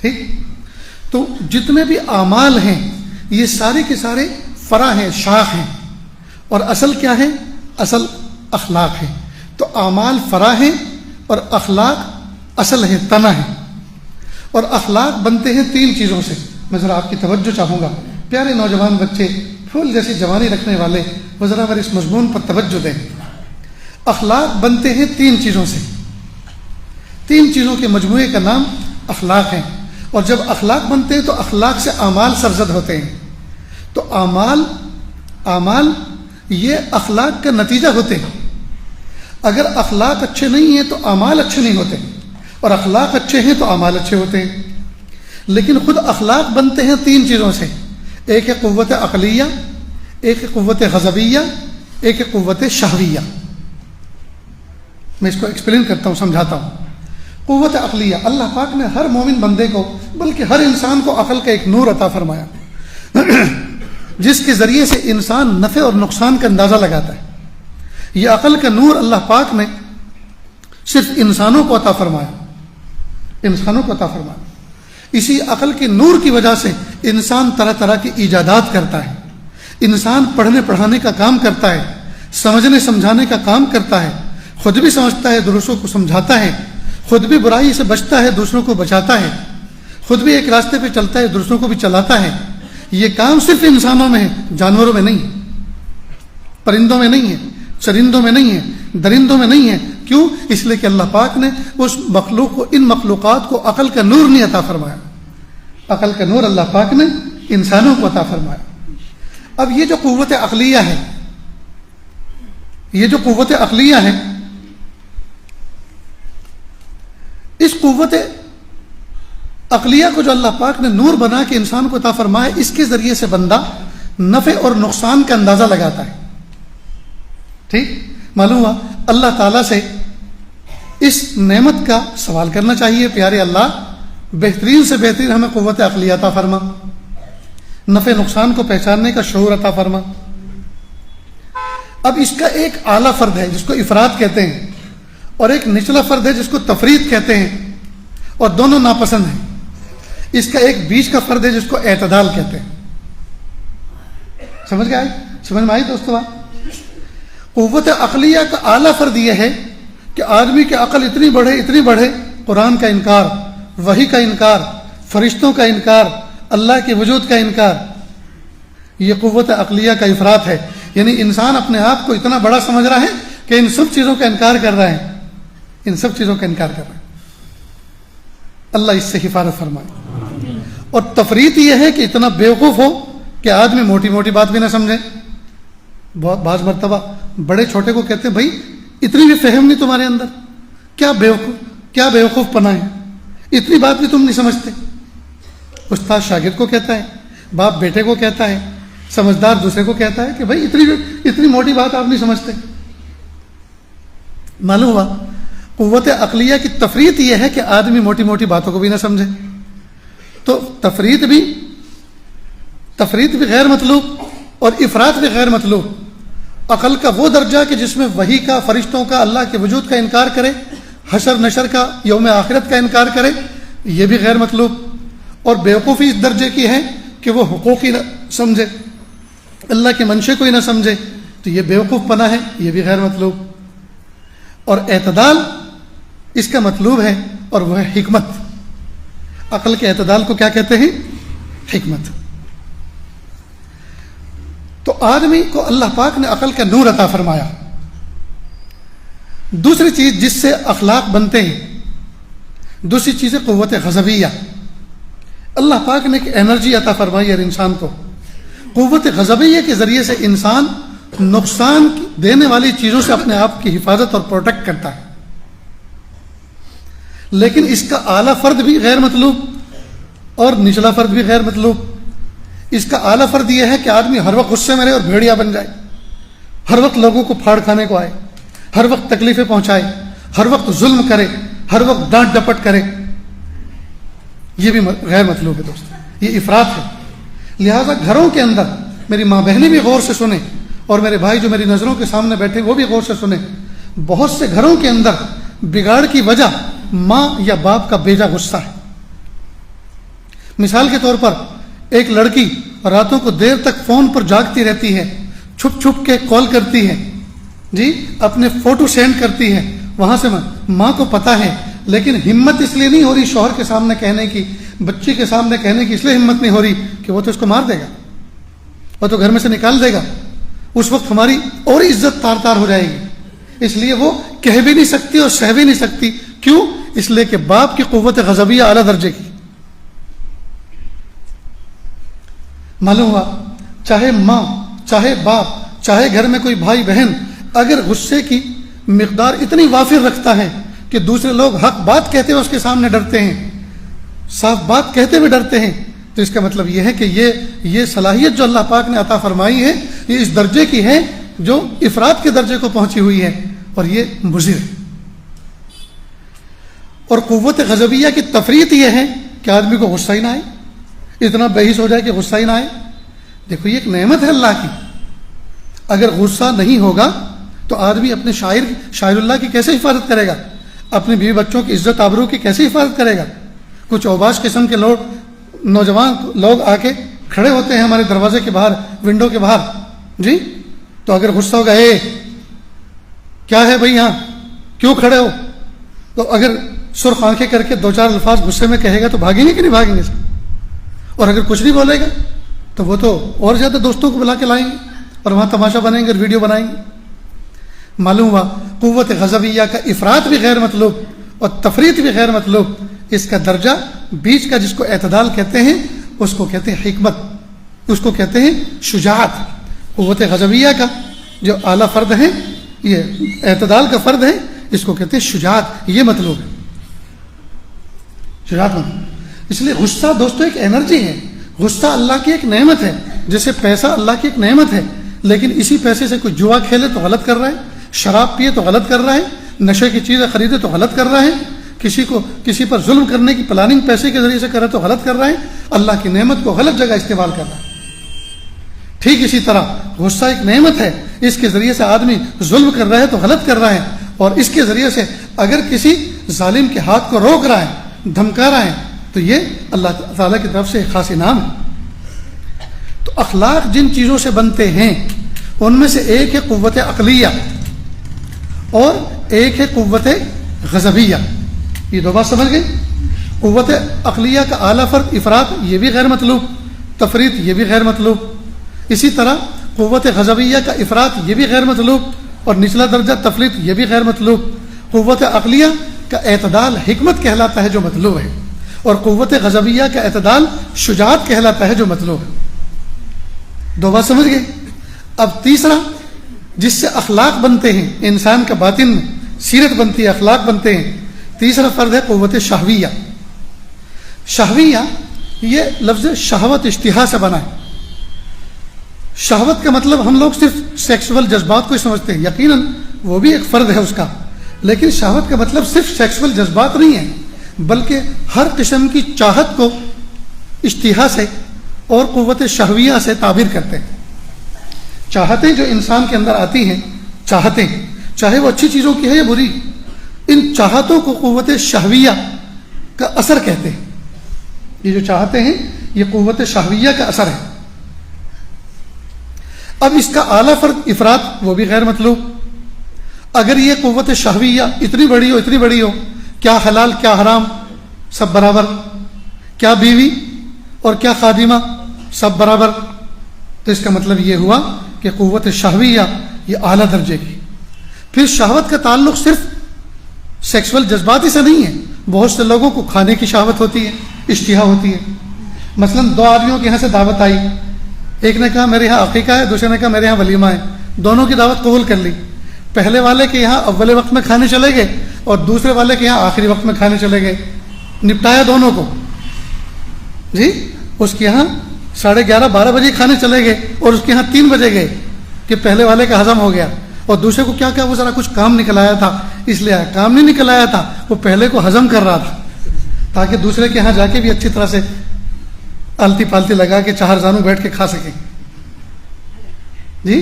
ٹھیک. تو جتنے بھی اعمال ہیں یہ سارے کے سارے فرع ہیں، شاخ ہیں، اور اصل کیا ہے؟ اصل اخلاق ہے. تو اعمال فرع ہیں اور اخلاق اصل ہے، تنا ہے. اور اخلاق بنتے ہیں 3 چیزوں سے. میں ذرا آپ کی توجہ چاہوں گا، پیارے نوجوان بچے، پھول جیسی جوانی رکھنے والے، وہ ذرا میرے اس مضمون پر توجہ دیں. اخلاق بنتے ہیں 3 چیزوں سے. 3 چیزوں کے مجموعے کا نام اخلاق ہے. اور جب اخلاق بنتے ہیں تو اخلاق سے اعمال سرزد ہوتے ہیں. تو اعمال یہ اخلاق کا نتیجہ ہوتے ہیں. اگر اخلاق اچھے نہیں ہیں تو اعمال اچھے نہیں ہوتے، اور اخلاق اچھے ہیں تو اعمال اچھے ہوتے ہیں. لیکن خود اخلاق بنتے ہیں 3 چیزوں سے. ایک ہے قوت عقلیہ، ایک ہے قوت غضبیہ، ایک ہے قوت شہویہ. میں اس کو ایکسپلین کرتا ہوں، سمجھاتا ہوں. قوت عقلیہ، اللہ پاک نے ہر مومن بندے کو، بلکہ ہر انسان کو عقل کا ایک نور عطا فرمایا جس کے ذریعے سے انسان نفع اور نقصان کا اندازہ لگاتا ہے. یہ عقل کا نور اللہ پاک نے صرف انسانوں کو عطا فرمایا، انسانوں کو عطا فرمایا. اسی عقل کے نور کی وجہ سے انسان طرح طرح کی ایجادات کرتا ہے. انسان پڑھنے پڑھانے کا کام کرتا ہے، سمجھنے سمجھانے کا کام کرتا ہے، خود بھی سمجھتا ہے، دوسروں کو سمجھاتا ہے، خود بھی برائی سے بچتا ہے، دوسروں کو بچاتا ہے، خود بھی ایک راستے پہ چلتا ہے، دوسروں کو بھی چلاتا ہے. یہ کام صرف انسانوں میں ہے، جانوروں میں نہیں ہے، پرندوں میں نہیں ہے، چرندوں میں نہیں ہے، درندوں میں نہیں ہے. کیوں؟ اس لیے کہ اللہ پاک نے اس مخلوق کو، ان مخلوقات کو عقل کا نور نہیں عطا فرمایا. عقل کا نور اللہ پاک نے انسانوں کو عطا فرمایا. اب یہ جو قوت عقلیہ ہے، یہ جو قوت عقلیہ ہے، اس قوت عقلیہ کو جو اللہ پاک نے نور بنا کے انسان کو عطا فرمایا، اس کے ذریعے سے بندہ نفع اور نقصان کا اندازہ لگاتا ہے. ٹھیک، معلوم ہوا اللہ تعالیٰ سے اس نعمت کا سوال کرنا چاہیے. پیارے اللہ، بہترین سے بہترین ہمیں قوت عقلیہ عطا فرما، نفع نقصان کو پہچاننے کا شعور عطا فرما. اب اس کا ایک اعلیٰ فرد ہے جس کو افراد کہتے ہیں، اور ایک نچلا فرد ہے جس کو تفرید کہتے ہیں، اور دونوں ناپسند ہیں. اس کا ایک بیچ کا فرد ہے جس کو اعتدال کہتے ہیں. سمجھ گئے؟ سمجھ میں آئی دوستو؟ قوت عقلیہ کا اعلیٰ فرد یہ ہے کہ آدمی کی عقل اتنی بڑھے، قرآن کا انکار، وحی کا انکار، فرشتوں کا انکار، اللہ کے وجود کا انکار. یہ قوت عقلیہ کا افراط ہے. یعنی انسان اپنے آپ کو اتنا بڑا سمجھ رہا ہے کہ ان سب چیزوں کا انکار کر رہا ہے، ان سب چیزوں کا انکار کر رہا ہے. اللہ اس سے حفاظت فرمائے. اور تفریط یہ ہے کہ اتنا بیوقوف ہو کہ آدمی موٹی موٹی بات بھی نہ سمجھے. بعض مرتبہ بڑے چھوٹے کو کہتے ہیں، بھائی اتنی بھی فہم نہیں تمہارے اندر، کیا بیوقوف پناہ ہے، اتنی بات بھی تم نہیں سمجھتے. استاد شاگرد کو کہتا ہے، باپ بیٹے کو کہتا ہے، سمجھدار دوسرے کو کہتا ہے کہ بھائی اتنی موٹی بات آپ نہیں سمجھتے. معلوم ہوا قوت عقلیہ کی تفریط یہ ہے کہ آدمی موٹی موٹی باتوں کو بھی نہ سمجھے. تو تفریط بھی غیر مطلوب اور افراط بھی غیر مطلوب. عقل کا وہ درجہ کہ جس میں وحی کا، فرشتوں کا، اللہ کے وجود کا انکار کرے، حشر نشر کا، یوم آخرت کا انکار کرے، یہ بھی غیر مطلوب. اور بیوقوفی اس درجے کی ہے کہ وہ حقوق ہی نہ سمجھے، اللہ کے منشے کو ہی نہ سمجھے، تو یہ بیوقوف پنا ہے، یہ بھی غیر مطلوب. اور اعتدال اس کا مطلوب ہے، اور وہ ہے حکمت. عقل کے اعتدال کو کیا کہتے ہیں؟ حکمت. تو آدمی کو اللہ پاک نے عقل کا نور عطا فرمایا. دوسری چیز جس سے اخلاق بنتے ہیں، دوسری چیز ہے قوت غضبیہ. اللہ پاک نے ایک انرجی عطا فرمائی ہے انسان کو. قوت غضبیہ کے ذریعے سے انسان نقصان دینے والی چیزوں سے اپنے آپ کی حفاظت اور پروٹیکٹ کرتا ہے. لیکن اس کا اعلیٰ فرد بھی غیر مطلوب اور نچلا فرد بھی غیر مطلوب. اس کا اعلیٰ فرد یہ ہے کہ آدمی ہر وقت غصے میں رہے اور بھیڑیا بن جائے، ہر وقت لوگوں کو پھاڑ کھانے کو آئے، ہر وقت تکلیفیں پہنچائے، ہر وقت ظلم کرے، ہر وقت ڈانٹ ڈپٹ کرے. یہ بھی غیر مطلوب ہے دوستو، یہ افراط ہے. لہذا گھروں کے اندر میری ماں بہنیں بھی غور سے سنیں، اور میرے بھائی جو میری نظروں کے سامنے بیٹھے وہ بھی غور سے سنیں. بہت سے گھروں کے اندر بگاڑ کی وجہ ماں یا باپ کا بیجا غصہ ہے. مثال کے طور پر ایک لڑکی راتوں کو دیر تک فون پر جاگتی رہتی ہے، چھپ چھپ کے کال کرتی ہے، جی اپنے فوٹو سینڈ کرتی ہے، وہاں سے ماں کو پتہ ہے، لیکن ہمت اس لیے نہیں ہو رہی شوہر کے سامنے کہنے کی، بچی کے سامنے کہنے کی اس لیے ہمت نہیں ہو رہی کہ وہ تو اس کو مار دے گا، وہ تو گھر میں سے نکال دے گا، اس وقت ہماری اور عزت تار تار ہو جائے گی، اس لیے وہ کہہ بھی نہیں سکتی اور سہ بھی نہیں سکتی۔ کیوں؟ اس لیے کہ باپ کی قوت غضبیہ اعلیٰ درجے کی۔ معلوم ہوا چاہے ماں، چاہے باپ، چاہے گھر میں کوئی بھائی بہن اگر غصے کی مقدار اتنی وافر رکھتا ہے کہ دوسرے لوگ حق بات کہتے ہوئے اس کے سامنے ڈرتے ہیں، صاف بات کہتے ہوئے ڈرتے ہیں، تو اس کا مطلب یہ ہے کہ یہ صلاحیت جو اللہ پاک نے عطا فرمائی ہے یہ اس درجے کی ہے جو افراد کے درجے کو پہنچی ہوئی ہے، اور یہ مضر ہے۔ اور قوت غضبیہ کی تفریط یہ ہے کہ آدمی کو غصہ ہی نہ آئے، اتنا بحث ہو جائے کہ غصہ ہی نہ آئے۔ دیکھو یہ ایک نعمت ہے اللہ کی، اگر غصہ نہیں ہوگا تو آدمی اپنے شاعر اللہ کی کیسے حفاظت کرے گا، اپنی بیوی بچوں کی عزت آبرو کی کیسے حفاظت کرے گا؟ کچھ اوباش قسم کے نوجوان لوگ آ کے کھڑے ہوتے ہیں ہمارے دروازے کے باہر، ونڈو کے باہر، جی تو اگر غصہ ہوگا، اے کیا ہے بھائی یہاں کیوں کھڑے ہو، تو اگر سرخ آنکھیں کر کے دو چار الفاظ غصے میں کہے گا تو بھاگیں گے کہ نہیں بھاگیں گے؟ اور اگر کچھ نہیں بولے گا تو وہ تو اور زیادہ دوستوں کو بلا کے لائیں گے اور وہاں تماشا بنائیں گے اور ویڈیو بنائیں گے۔ معلوم ہوا قوت غضبیہ کا افراط بھی غیر مطلوب اور تفریط بھی غیر مطلوب، اس کا درجہ بیچ کا جس کو اعتدال کہتے ہیں اس کو کہتے ہیں حکمت، اس کو کہتے ہیں شجاعت۔ قوت غضبیہ کا جو اعلیٰ فرد ہے، یہ اعتدال کا فرد ہے، اس کو کہتے ہیں شجاعت، یہ مطلوب ہے شجاعت مطلوب۔ اس لیے غصہ دوستو ایک انرجی ہے، غصہ اللہ کی ایک نعمت ہے، جیسے پیسہ اللہ کی ایک نعمت ہے، لیکن اسی پیسے سے کوئی جوا کھیلے تو غلط کر رہا ہے، شراب پیے تو غلط کر رہا ہے، نشے کی چیزیں خریدے تو غلط کر رہا ہے، کسی پر ظلم کرنے کی پلاننگ پیسے کے ذریعے سے کرے تو غلط کر رہا ہے، اللہ کی نعمت کو غلط جگہ استعمال کر رہا ہے۔ ٹھیک اسی طرح غصہ ایک نعمت ہے، اس کے ذریعے سے آدمی ظلم کر رہا ہے تو غلط کر رہا ہے، اور اس کے ذریعے سے اگر کسی ظالم کے ہاتھ کو روک رہا ہے، دھمکا رہا ہے، تو یہ اللہ تعالیٰ کی طرف سے ایک خاص انعام ہے۔ تو اخلاق جن چیزوں سے بنتے ہیں ان میں سے ایک ہے قوت عقلیہ اور ایک ہے قوت غضبیہ۔ یہ دو بات سمجھ گئی؟ قوت عقلیہ کا اعلیٰ فرد افراط، یہ بھی غیر مطلوب، تفریط یہ بھی غیر مطلوب، اسی طرح قوت غضبیہ کا افراط یہ بھی غیر مطلوب، اور نچلا درجہ تفریط یہ بھی غیر مطلوب۔ قوت عقلیہ کا اعتدال حکمت کہلاتا ہے جو مطلوب ہے، اور قوت غضبیہ کا اعتدال شجاعت کہلاتا ہے جو مطلوب ہے۔ دو بات سمجھ گئے؟ اب تیسرا جس سے اخلاق بنتے ہیں، انسان کا باطن میں سیرت بنتی ہے، اخلاق بنتے ہیں، تیسرا فرد ہے قوت شہویہ۔ شہویہ یہ لفظ شہوت اشتہا سے بنا ہے۔ شہوت کا مطلب ہم لوگ صرف سیکسول جذبات کو ہی سمجھتے ہیں، یقیناً وہ بھی ایک فرد ہے اس کا، لیکن شہوت کا مطلب صرف سیکسول جذبات نہیں ہے، بلکہ ہر قسم کی چاہت کو اشتہا سے اور قوت شہویہ سے تعبیر کرتے ہیں۔ چاہتیں جو انسان کے اندر آتی ہیں، چاہتیں چاہے وہ اچھی چیزوں کی ہے یا بری، ان چاہتوں کو قوت شہویہ کا اثر کہتے ہیں۔ یہ جو چاہتے ہیں یہ قوت شہویہ کا اثر ہے۔ اب اس کا اعلیٰ فرد افراط وہ بھی غیر مطلوب۔ اگر یہ قوت شہویہ اتنی بڑی ہو، کیا حلال کیا حرام سب برابر، کیا بیوی اور کیا خادمہ سب برابر، تو اس کا مطلب یہ ہوا کہ قوت شہویہ یہ اعلیٰ درجے کی۔ پھر شہوت کا تعلق صرف سیکسول جذبات ہی سے نہیں ہے، بہت سے لوگوں کو کھانے کی شہوت ہوتی ہے، اشتہا ہوتی ہے۔ مثلا دو آدمیوں کے یہاں سے دعوت آئی، ایک نے کہا میرے یہاں عقیقہ ہے، دوسرے نے کہا میرے یہاں ولیمہ ہے، دونوں کی دعوت قبول کر لی۔ پہلے والے کے یہاں اول وقت میں کھانے چلے گئے اور دوسرے والے کے یہاں آخری وقت میں کھانے چلے گئے، نپٹایا دونوں کو، جی اس کے یہاں 11:30 12 بجے کھانے چلے گئے اور اس کے یہاں 3 بجے گئے کہ پہلے والے کا ہضم ہو گیا، اور دوسرے کو کیا وہ ذرا کچھ کام نکل آیا تھا، اس لیے کام نہیں نکل آیا تھا، وہ پہلے کو ہضم کر رہا تھا تاکہ دوسرے کے یہاں جا کے بھی اچھی طرح سے آلتی پالتی لگا کے چہار زانو بیٹھ کے کھا سکیں، جی۔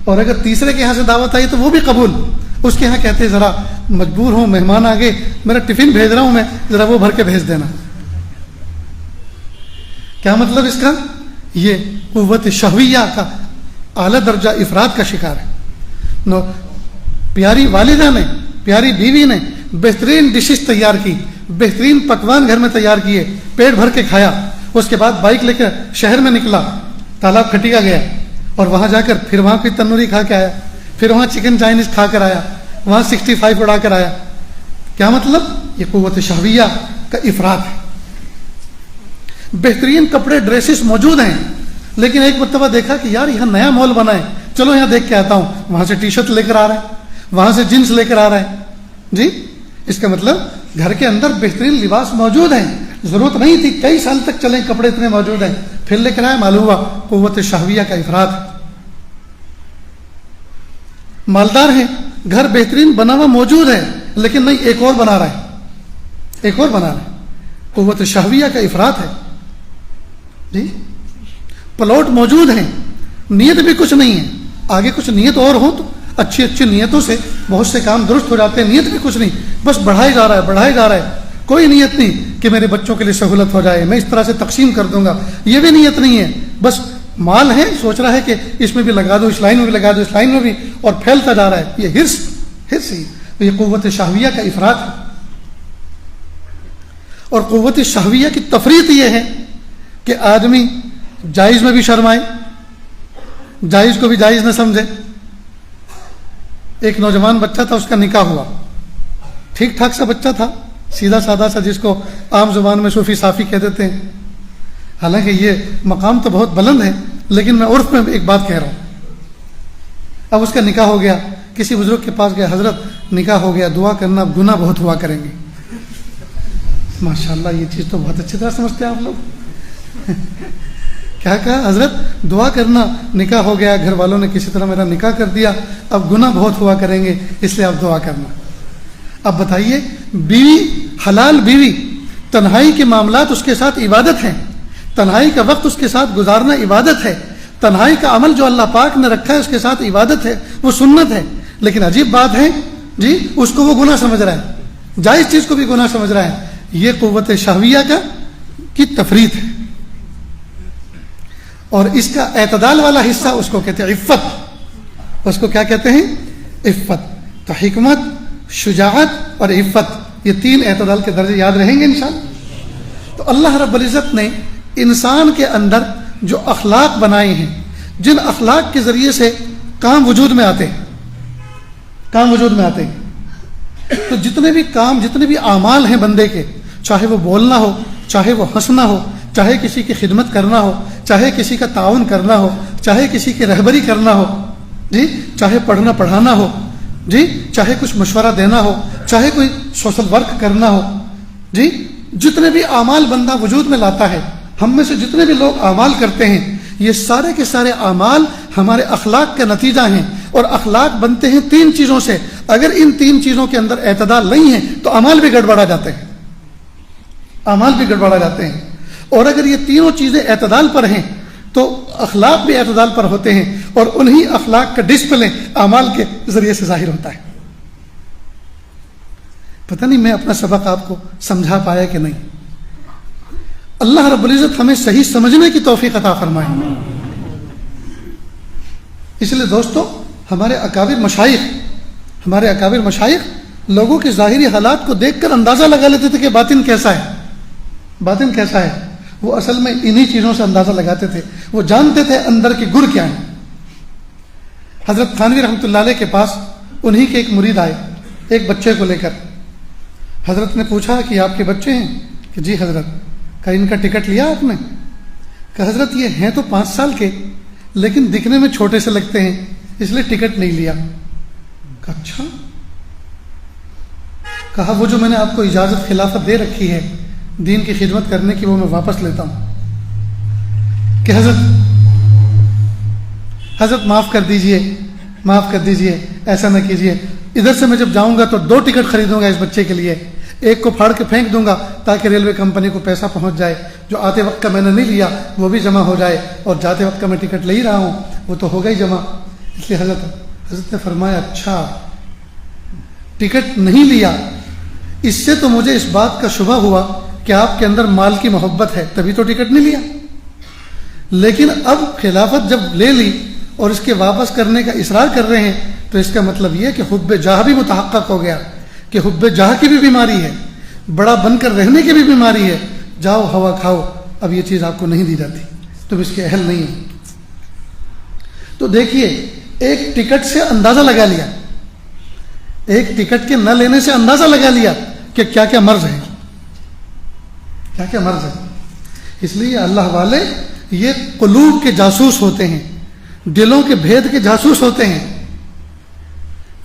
اور اگر تیسرے کے یہاں سے دعوت آئی تو وہ بھی قبول، اس کے یہاں کہتے ذرا مجبور ہوں، مہمان آ گئے، میرا ٹفن بھیج رہا ہوں میں، ذرا وہ بھر کے بھیج دینا۔ کیا مطلب اس کا؟ یہ قوت شہویہ کا اعلیٰ درجہ افراد کا شکار ہے. پیاری والدہ نے، پیاری بیوی نے بہترین ڈشز تیار کی، بہترین پکوان گھر میں تیار کیے، پیٹ بھر کے کھایا. اس کے بعد بائک لے کر شہر میں نکلا، تالاب کھٹیا گیا اور وہاں جا کر پھر وہاں کوئی تندوری کھا کے آیا، پھر وہاں چکن چائنیز کھا کر آیا، وہاں 65 اڑا کر آیا. کیا مطلب؟ یہ قوت شہویہ کا افراد ہے. بہترین کپڑے ڈریسز موجود ہیں، لیکن ایک مرتبہ دیکھا کہ یار یہاں نیا مال بنا ہے، چلو یہاں دیکھ کے آتا ہوں. وہاں سے ٹی شرٹ لے کر آ رہا ہے، وہاں سے جینس لے کر آ رہا ہے. جی اس کا مطلب گھر کے اندر بہترین لباس موجود ہیں، ضرورت نہیں تھی، کئی سال تک چلیں کپڑے اتنے موجود ہیں، پھر لے کر آئے، معلوم ہوا قوت شہویہ کا افراد. مالدار ہیں، گھر بہترین بنا ہوا موجود ہے، لیکن نہیں ایک اور بنا رہا ہے، ایک اور بنا رہا ہے. قوت شہویہ کا افراد ہے. جی پلاٹ موجود ہیں، نیت بھی کچھ نہیں ہے، آگے کچھ نیت اور ہو تو اچھی اچھی نیتوں سے بہت سے کام درست ہو جاتے ہیں. نیت بھی کچھ نہیں، بس بڑھائے جا رہا ہے، بڑھائے جا رہا ہے. کوئی نیت نہیں کہ میرے بچوں کے لیے سہولت ہو جائے، میں اس طرح سے تقسیم کر دوں گا، یہ بھی نیت نہیں ہے. بس مال ہے، سوچ رہا ہے کہ اس میں بھی لگا دو، اس لائن میں بھی لگا دو، اس لائن میں بھی، اور پھیلتا جا رہا ہے. یہ ہرس ہی یہ قوت شہویہ کا افراد ہے. اور قوت شہویہ کی تفریط یہ ہے کہ آدمی جائز میں بھی شرمائے، جائز کو بھی جائز نہ سمجھے. ایک نوجوان بچہ تھا، اس کا نکاح ہوا، ٹھیک ٹھاک سا بچہ تھا، سیدھا سادہ سا، جس کو عام زبان میں صوفی صافی کہہ دیتے ہیں. حالانکہ یہ مقام تو بہت بلند ہے، لیکن میں عرف میں ایک بات کہہ رہا ہوں. اب اس کا نکاح ہو گیا، کسی بزرگ کے پاس گیا، حضرت نکاح ہو گیا، دعا کرنا، گناہ بہت ہوا کریں گے. ماشاءاللہ یہ چیز تو بہت اچھی طرح سمجھتے ہیں آپ لوگ. کیا کہا؟ حضرت دعا کرنا، نکاح ہو گیا، گھر والوں نے کسی طرح میرا نکاح کر دیا، اب گناہ بہت ہوا کریں گے، اس لیے آپ دعا کرنا. اب بتائیے، بیوی، حلال بیوی، تنہائی کے معاملات اس کے ساتھ عبادت ہیں، تنہائی کا وقت اس کے ساتھ گزارنا عبادت ہے، تنہائی کا عمل جو اللہ پاک نے رکھا ہے اس کے ساتھ عبادت ہے، وہ سنت ہے. لیکن عجیب بات ہے جی، اس کو وہ گناہ سمجھ رہا ہے، جائز چیز کو بھی گناہ سمجھ رہا ہے. یہ قوت شہویہ کی تفریط ہے. اور اس کا اعتدال والا حصہ اس کو کہتے ہیں عفت. اس کو کیا کہتے ہیں؟ عفت. تو حکمت، شجاعت اور عفت، یہ تین اعتدال کے درجے یاد رہیں گے انشاءاللہ. تو اللہ رب العزت نے انسان کے اندر جو اخلاق بنائے ہیں، جن اخلاق کے ذریعے سے کام وجود میں آتے ہیں، کام وجود میں آتے ہیں. تو جتنے بھی کام، جتنے بھی اعمال ہیں بندے کے، چاہے وہ بولنا ہو، چاہے وہ ہنسنا ہو، چاہے کسی کی خدمت کرنا ہو، چاہے کسی کا تعاون کرنا ہو، چاہے کسی کی رہبری کرنا ہو، جی چاہے پڑھنا پڑھانا ہو، جی چاہے کچھ مشورہ دینا ہو، چاہے کوئی سوشل ورک کرنا ہو، جی جتنے بھی اعمال بندہ وجود میں لاتا ہے، ہم میں سے جتنے بھی لوگ اعمال کرتے ہیں، یہ سارے کے سارے اعمال ہمارے اخلاق کا نتیجہ ہیں. اور اخلاق بنتے ہیں تین چیزوں سے. اگر ان تین چیزوں کے اندر اعتدال نہیں ہے تو اعمال بھی گڑبڑا جاتے ہیں، اعمال بھی گڑبڑا جاتے ہیں. اور اگر یہ تینوں چیزیں اعتدال پر ہیں تو اخلاق بھی اعتدال پر ہوتے ہیں، اور انہی اخلاق کا ڈسپلے اعمال کے ذریعے سے ظاہر ہوتا ہے. پتہ نہیں میں اپنا سبق آپ کو سمجھا پایا کہ نہیں. اللہ رب العزت ہمیں صحیح سمجھنے کی توفیق عطا فرمائے. اس لیے دوستو، ہمارے اکابر مشائخ لوگوں کے ظاہری حالات کو دیکھ کر اندازہ لگا لیتے تھے کہ باطن کیسا ہے، باطن کیسا ہے. وہ اصل میں انہی چیزوں سے اندازہ لگاتے تھے، وہ جانتے تھے اندر کی گر کیا ہے. حضرت تھانوی رحمۃ اللہ علیہ کے پاس انہی کے ایک مرید آئے ایک بچے کو لے کر. حضرت نے پوچھا کہ آپ کے بچے ہیں؟ کہ جی حضرت. کہا ان کا ٹکٹ لیا آپ نے؟ کہ حضرت یہ ہیں تو 5 سال کے، لیکن دکھنے میں چھوٹے سے لگتے ہیں، اس لیے ٹکٹ نہیں لیا. کہا اچھا. کہا وہ جو میں نے آپ کو اجازت خلافت دے رکھی ہے دین کی خدمت کرنے کی، وہ میں واپس لیتا ہوں. کہ حضرت معاف کر دیجئے، ایسا نہ کیجئے. ادھر سے میں جب جاؤں گا تو 2 ٹکٹ خریدوں گا اس بچے کے لیے، ایک کو پھاڑ کے پھینک دوں گا تاکہ ریلوے کمپنی کو پیسہ پہنچ جائے، جو آتے وقت کا میں نے نہیں لیا وہ بھی جمع ہو جائے، اور جاتے وقت کا میں ٹکٹ لے ہی رہا ہوں وہ تو ہوگا ہی جمع. اس لیے حضرت نے فرمایا اچھا ٹکٹ نہیں لیا، اس سے تو مجھے اس بات کا شبہ ہوا کہ آپ کے اندر مال کی محبت ہے، تبھی تو ٹکٹ نہیں لیا. لیکن اب خلافت جب لے لی اور اس کے واپس کرنے کا اصرار کر رہے ہیں تو اس کا مطلب یہ کہ حب جاہ بھی متحقق ہو گیا کہ حب جاہ کی بھی بیماری ہے، بڑا بن کر رہنے کی بھی بیماری ہے، جاؤ ہوا کھاؤ، اب یہ چیز آپ کو نہیں دی جاتی، تم اس کے اہل نہیں ہو۔ تو دیکھیے ایک ٹکٹ سے اندازہ لگا لیا، ایک ٹکٹ کے نہ لینے سے اندازہ لگا لیا کہ کیا کیا مرض ہے، کیا کیا مرض ہے۔ اس لیے اللہ والے یہ قلوب کے جاسوس ہوتے ہیں، دلوں کے بھید کے جاسوس ہوتے ہیں۔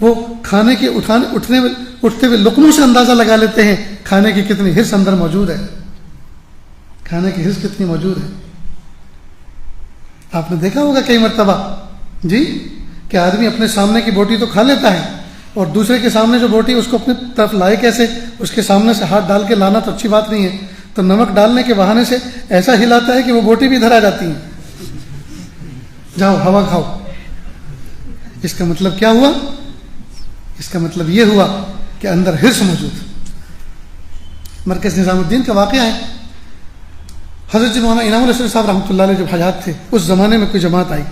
وہ کھانے کے اٹھتے ہوئے لقموں سے اندازہ لگا لیتے ہیں کھانے کی کتنی حرص اندر موجود ہے، کھانے کی حرص کتنی موجود ہے۔ آپ نے دیکھا ہوگا کئی مرتبہ جی کہ آدمی اپنے سامنے کی بوٹی تو کھا لیتا ہے اور دوسرے کے سامنے جو بوٹی اس کو اپنی طرف لائے کیسے، اس کے سامنے سے ہاتھ ڈال کے لانا تو اچھی بات نہیں ہے، تو نمک ڈالنے کے بہانے سے ایسا ہلاتا ہے کہ وہ بوٹی بھی ادھر آ جاتی ہے، جاؤ ہوا کھاؤ۔ اس کا مطلب کیا ہوا؟ اس کا مطلب یہ ہوا کہ اندر حرص موجود۔ مرکز نظام الدین کا واقعہ ہے، حضرت مولانا انعام الحسن صاحب رحمۃ اللہ علیہ جب حیات تھے اس زمانے میں کوئی جماعت آئی،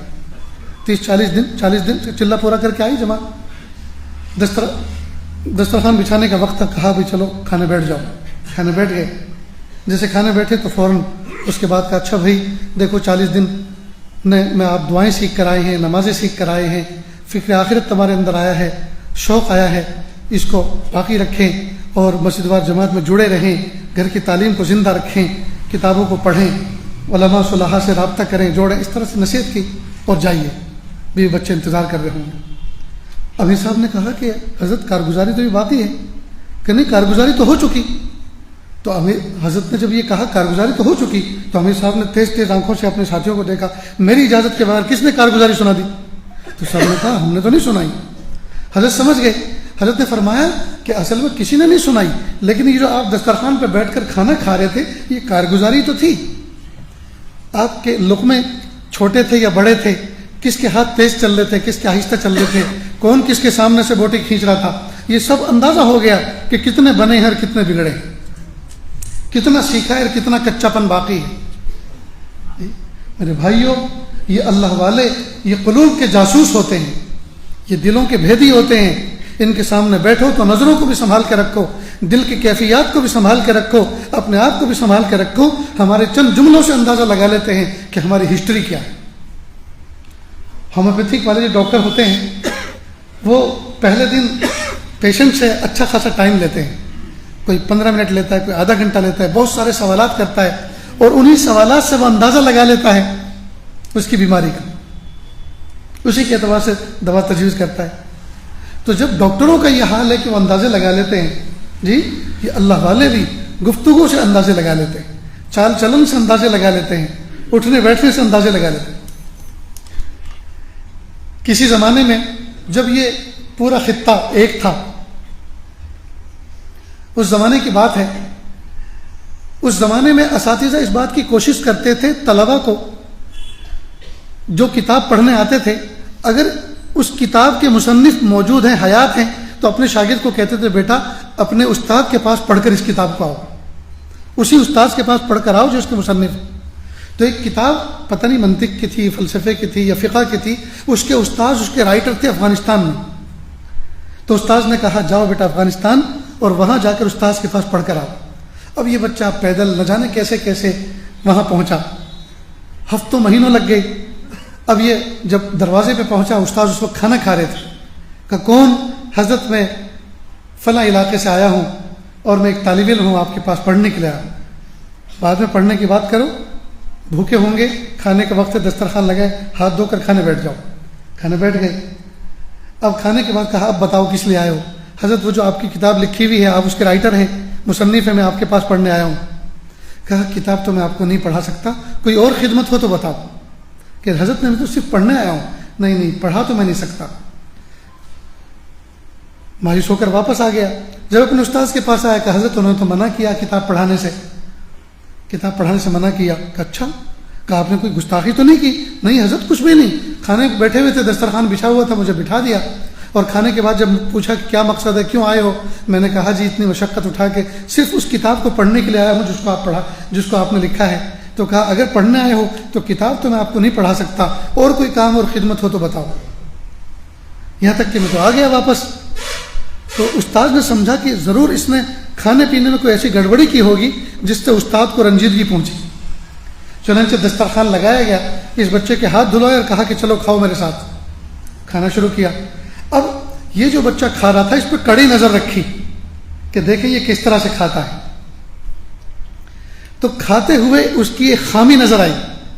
40 دن چلہ پورا کر کے آئی جماعت، دسترخوان بچھانے کا وقت تھا، کہا بھائی چلو کھانے بیٹھ جاؤ، کھانے بیٹھ گئے۔ جیسے کھانے بیٹھے تو فوراً اس کے بعد کہا اچھا بھائی دیکھو 40 دن میں آپ دعائیں سیکھ کر آئے ہیں، نمازیں سیکھ کر آئے ہیں، فکر آخرت تمہارے اندر آیا ہے، شوق آیا ہے، اس کو باقی رکھیں اور مسجد وار جماعت میں جڑے رہیں، گھر کی تعلیم کو زندہ رکھیں، کتابوں کو پڑھیں، علماء صلحاء سے رابطہ کریں، جوڑیں، اس طرح سے نصیحت کی اور جائیے، بیوی بچے انتظار کر رہے ہوں گے۔ امیر صاحب نے کہا کہ حضرت کارگزاری تو بھی باقی ہے، کہ نہیں کارگزاری تو ہو چکی۔ تو امیر حضرت نے جب یہ کہا کارگزاری تو ہو چکی تو امیر صاحب نے تیز تیز آنکھوں سے اپنے ساتھیوں کو دیکھا، میری اجازت کے بغیر کس نے کارگزاری سنا دی؟ تو سب نے کہا ہم نے تو نہیں سنائی۔ حضرت سمجھ گئے، حضرت نے فرمایا کہ اصل میں کسی نے نہیں سنائی، لیکن یہ جو آپ دسترخوان پہ بیٹھ کر کھانا کھا رہے تھے یہ کارگزاری تو تھی۔ آپ کے لقمے چھوٹے تھے یا بڑے تھے، کس کے ہاتھ تیز چل رہے تھے، کس کے آہستہ چل رہے تھے، کون کس کے سامنے سے بوٹی کھینچ رہا تھا، یہ سب اندازہ ہو گیا کہ کتنے بنے ہیں اور کتنے بگڑے ہیں، کتنا سیکھا ہے اور کتنا کچا پن باقی ہے۔ میرے بھائیوں یہ اللہ والے یہ قلوب کے جاسوس ہوتے ہیں، یہ دلوں کے بھیدی ہوتے ہیں۔ ان کے سامنے بیٹھو تو نظروں کو بھی سنبھال کے رکھو، دل کی کیفیات کو بھی سنبھال کے رکھو، اپنے آپ کو بھی سنبھال کے رکھو۔ ہمارے چند جملوں سے اندازہ لگا لیتے ہیں کہ ہماری ہسٹری کیا ہے۔ ہومیوپیتھک والے جو ڈاکٹر ہوتے ہیں وہ پہلے دن پیشنٹ سے اچھا خاصا ٹائم لیتے ہیں، کوئی 15 منٹ لیتا ہے، کوئی آدھا گھنٹہ لیتا ہے، بہت سارے سوالات کرتا ہے اور انہی سوالات سے وہ اندازہ لگا لیتا ہے اس کی بیماری کا، اسی کے اعتبار سے دوا تجویز کرتا ہے۔ تو جب ڈاکٹروں کا یہ حال ہے کہ وہ اندازے لگا لیتے ہیں، جی یہ اللہ والے بھی گفتگو سے اندازے لگا لیتے ہیں، چال چلن سے اندازے لگا لیتے ہیں، اٹھنے بیٹھنے سے اندازے لگا لیتے ہیں۔ کسی زمانے میں جب یہ پورا خطہ ایک تھا، اس زمانے کی بات ہے، اس زمانے میں اساتذہ اس بات کی کوشش کرتے تھے طلبہ کو جو کتاب پڑھنے آتے تھے اگر اس کتاب کے مصنف موجود ہیں، حیات ہیں، تو اپنے شاگرد کو کہتے تھے بیٹا اپنے استاد کے پاس پڑھ کر اس کتاب کو آؤ، اسی استاد کے پاس پڑھ کر آؤ جو اس کے مصنف ہے۔ تو ایک کتاب پتہ نہیں منطق کی تھی، فلسفے کی تھی یا فقہ کی تھی، اس کے استاد اس کے رائٹر تھے افغانستان میں۔ تو استاد نے کہا جاؤ بیٹا افغانستان اور وہاں جا کر استاد کے پاس پڑھ کر آؤ۔ اب یہ بچہ پیدل نہ جانے کیسے کیسے وہاں پہنچا، ہفتوں مہینوں لگ گئے۔ اب یہ جب دروازے پہ پہنچا، استاد اس وقت کھانا کھا رہے تھے، کہ کون؟ حضرت میں فلاں علاقے سے آیا ہوں اور میں ایک طالب علم ہوں، آپ کے پاس پڑھنے کے لیے آیا ہوں، بعد میں پڑھنے کی بات کرو، بھوکے ہوں گے، کھانے کے وقت دسترخوان لگائے، ہاتھ دھو کر کھانے بیٹھ جاؤ۔ کھانے بیٹھ گئے۔ اب کھانے کے بعد کہا اب بتاؤ کس لیے آئے ہو؟ حضرت وہ جو آپ کی کتاب لکھی ہوئی ہے، آپ اس کے رائٹر ہیں، مصنف ہیں، میں آپ کے پاس پڑھنے آیا ہوں۔ کہا کتاب تو میں آپ کو نہیں پڑھا سکتا، کوئی اور خدمت ہو تو بتاؤ۔ کہ حضرت نے تو صرف پڑھنے آیا ہوں۔ نہیں پڑھا تو میں نہیں سکتا۔ مایوس ہو کر واپس آ گیا۔ جب اپنے استاد کے پاس آیا کہ حضرت انہوں نے تو منع کیا کتاب پڑھانے سے، کتاب پڑھانے سے منع کیا۔ کہ اچھا، کہ آپ نے کوئی گستاخی تو نہیں کی؟ نہیں حضرت کچھ بھی نہیں، کھانے بیٹھے ہوئے تھے، دسترخوان بچھا ہوا تھا، مجھے بٹھا دیا، اور کھانے کے بعد جب پوچھا کہ کیا مقصد ہے، کیوں آئے ہو، میں نے کہا جی اتنی مشقت اٹھا کے صرف اس کتاب کو پڑھنے کے لیے آیا ہوں جس کو آپ نے لکھا ہے۔ تو کہا اگر پڑھنے آئے ہو تو کتاب تو میں آپ کو نہیں پڑھا سکتا، اور کوئی کام اور خدمت ہو تو بتاؤ۔ یہاں تک کہ میں تو آ گیا واپس۔ تو استاد نے سمجھا کہ ضرور اس نے کھانے پینے میں کوئی ایسی گڑبڑی کی ہوگی جس سے استاد کو رنجیدگی پہنچی۔ چنانچہ دسترخوان لگایا گیا، اس بچے کے ہاتھ دھلوائے اور کہا کہ چلو کھاؤ میرے ساتھ۔ کھانا شروع کیا۔ اب یہ جو بچہ کھا رہا تھا اس پہ کڑی نظر رکھی کہ دیکھیں یہ کس طرح سے کھاتا ہے۔ تو کھاتے ہوئے اس کی ایک خامی نظر آئی،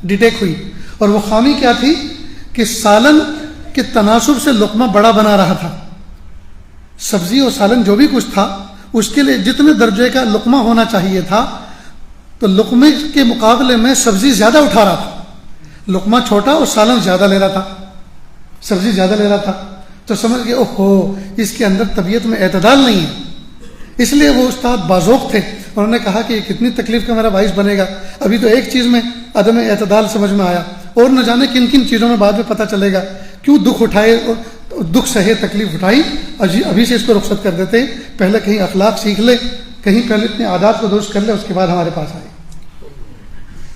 ڈیٹیکٹ ہوئی، اور وہ خامی کیا تھی کہ سالن کے تناسب سے لقمہ بڑا بنا رہا تھا۔ سبزی اور سالن جو بھی کچھ تھا اس کے لیے جتنے درجے کا لقمہ ہونا چاہیے تھا تو لقمے کے مقابلے میں سبزی زیادہ اٹھا رہا تھا۔ لقمہ چھوٹا اور سالن زیادہ لے رہا تھا، سبزی زیادہ لے رہا تھا۔ تو سمجھ گئے اوہو اس کے اندر طبیعت میں اعتدال نہیں ہے۔ اس لیے وہ استاد بازوق تھے، انہوں نے کہا کہ یہ کتنی تکلیف کا میرا باعث بنے گا۔ ابھی تو ایک چیز میں عدم اعتدال سمجھ میں آیا، اور نہ جانے کن کن چیزوں میں بعد میں پتہ چلے گا۔ کیوں دکھ اٹھائے اور دکھ سہے، تکلیف اٹھائی، ابھی سے اس کو رخصت کر دیتے ہیں۔ پہلے کہیں اخلاق سیکھ لے، کہیں پہلے اپنے عادات کو درست کر لے، اس کے بعد ہمارے پاس آئے۔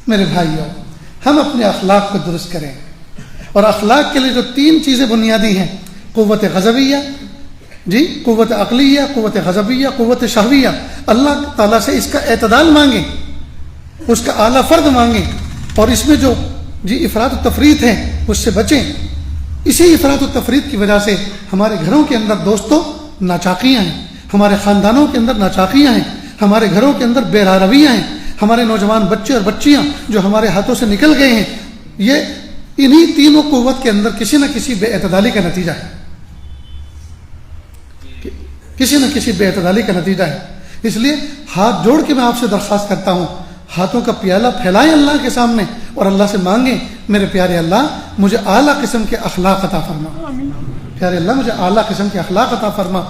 میرے بھائیوں، ہم اپنے اخلاق کو درست کریں، اور اخلاق کے لیے جو 3 چیزیں بنیادی ہیں، قوت غضبیہ، قوت عقلیہ، قوت غضبیہ، قوت شہویہ، اللہ تعالیٰ سے اس کا اعتدال مانگیں، اس کا اعلیٰ فرد مانگیں، اور اس میں جو افراط و تفریط ہے اس سے بچیں۔ اسی افراط و تفریط کی وجہ سے ہمارے گھروں کے اندر دوستوں ناچاقیاں ہیں، ہمارے خاندانوں کے اندر ناچاقیاں ہیں، ہمارے گھروں کے اندر بے رویاں ہیں، ہمارے نوجوان بچے اور بچیاں جو ہمارے ہاتھوں سے نکل گئے ہیں، یہ انہی تینوں قوت کے اندر کسی نہ کسی بے اعتدالی کا نتیجہ ہے، کسی نہ کسی بے اعتدالی کا نتیجہ ہے۔ اس لیے ہاتھ جوڑ کے میں آپ سے درخواست کرتا ہوں، ہاتھوں کا پیالہ پھیلائیں اللہ کے سامنے اور اللہ سے مانگیں، میرے پیارے اللہ مجھے اعلیٰ قسم کے اخلاق عطا فرما، پیارے اللہ مجھے اعلیٰ قسم کے اخلاق عطا فرما۔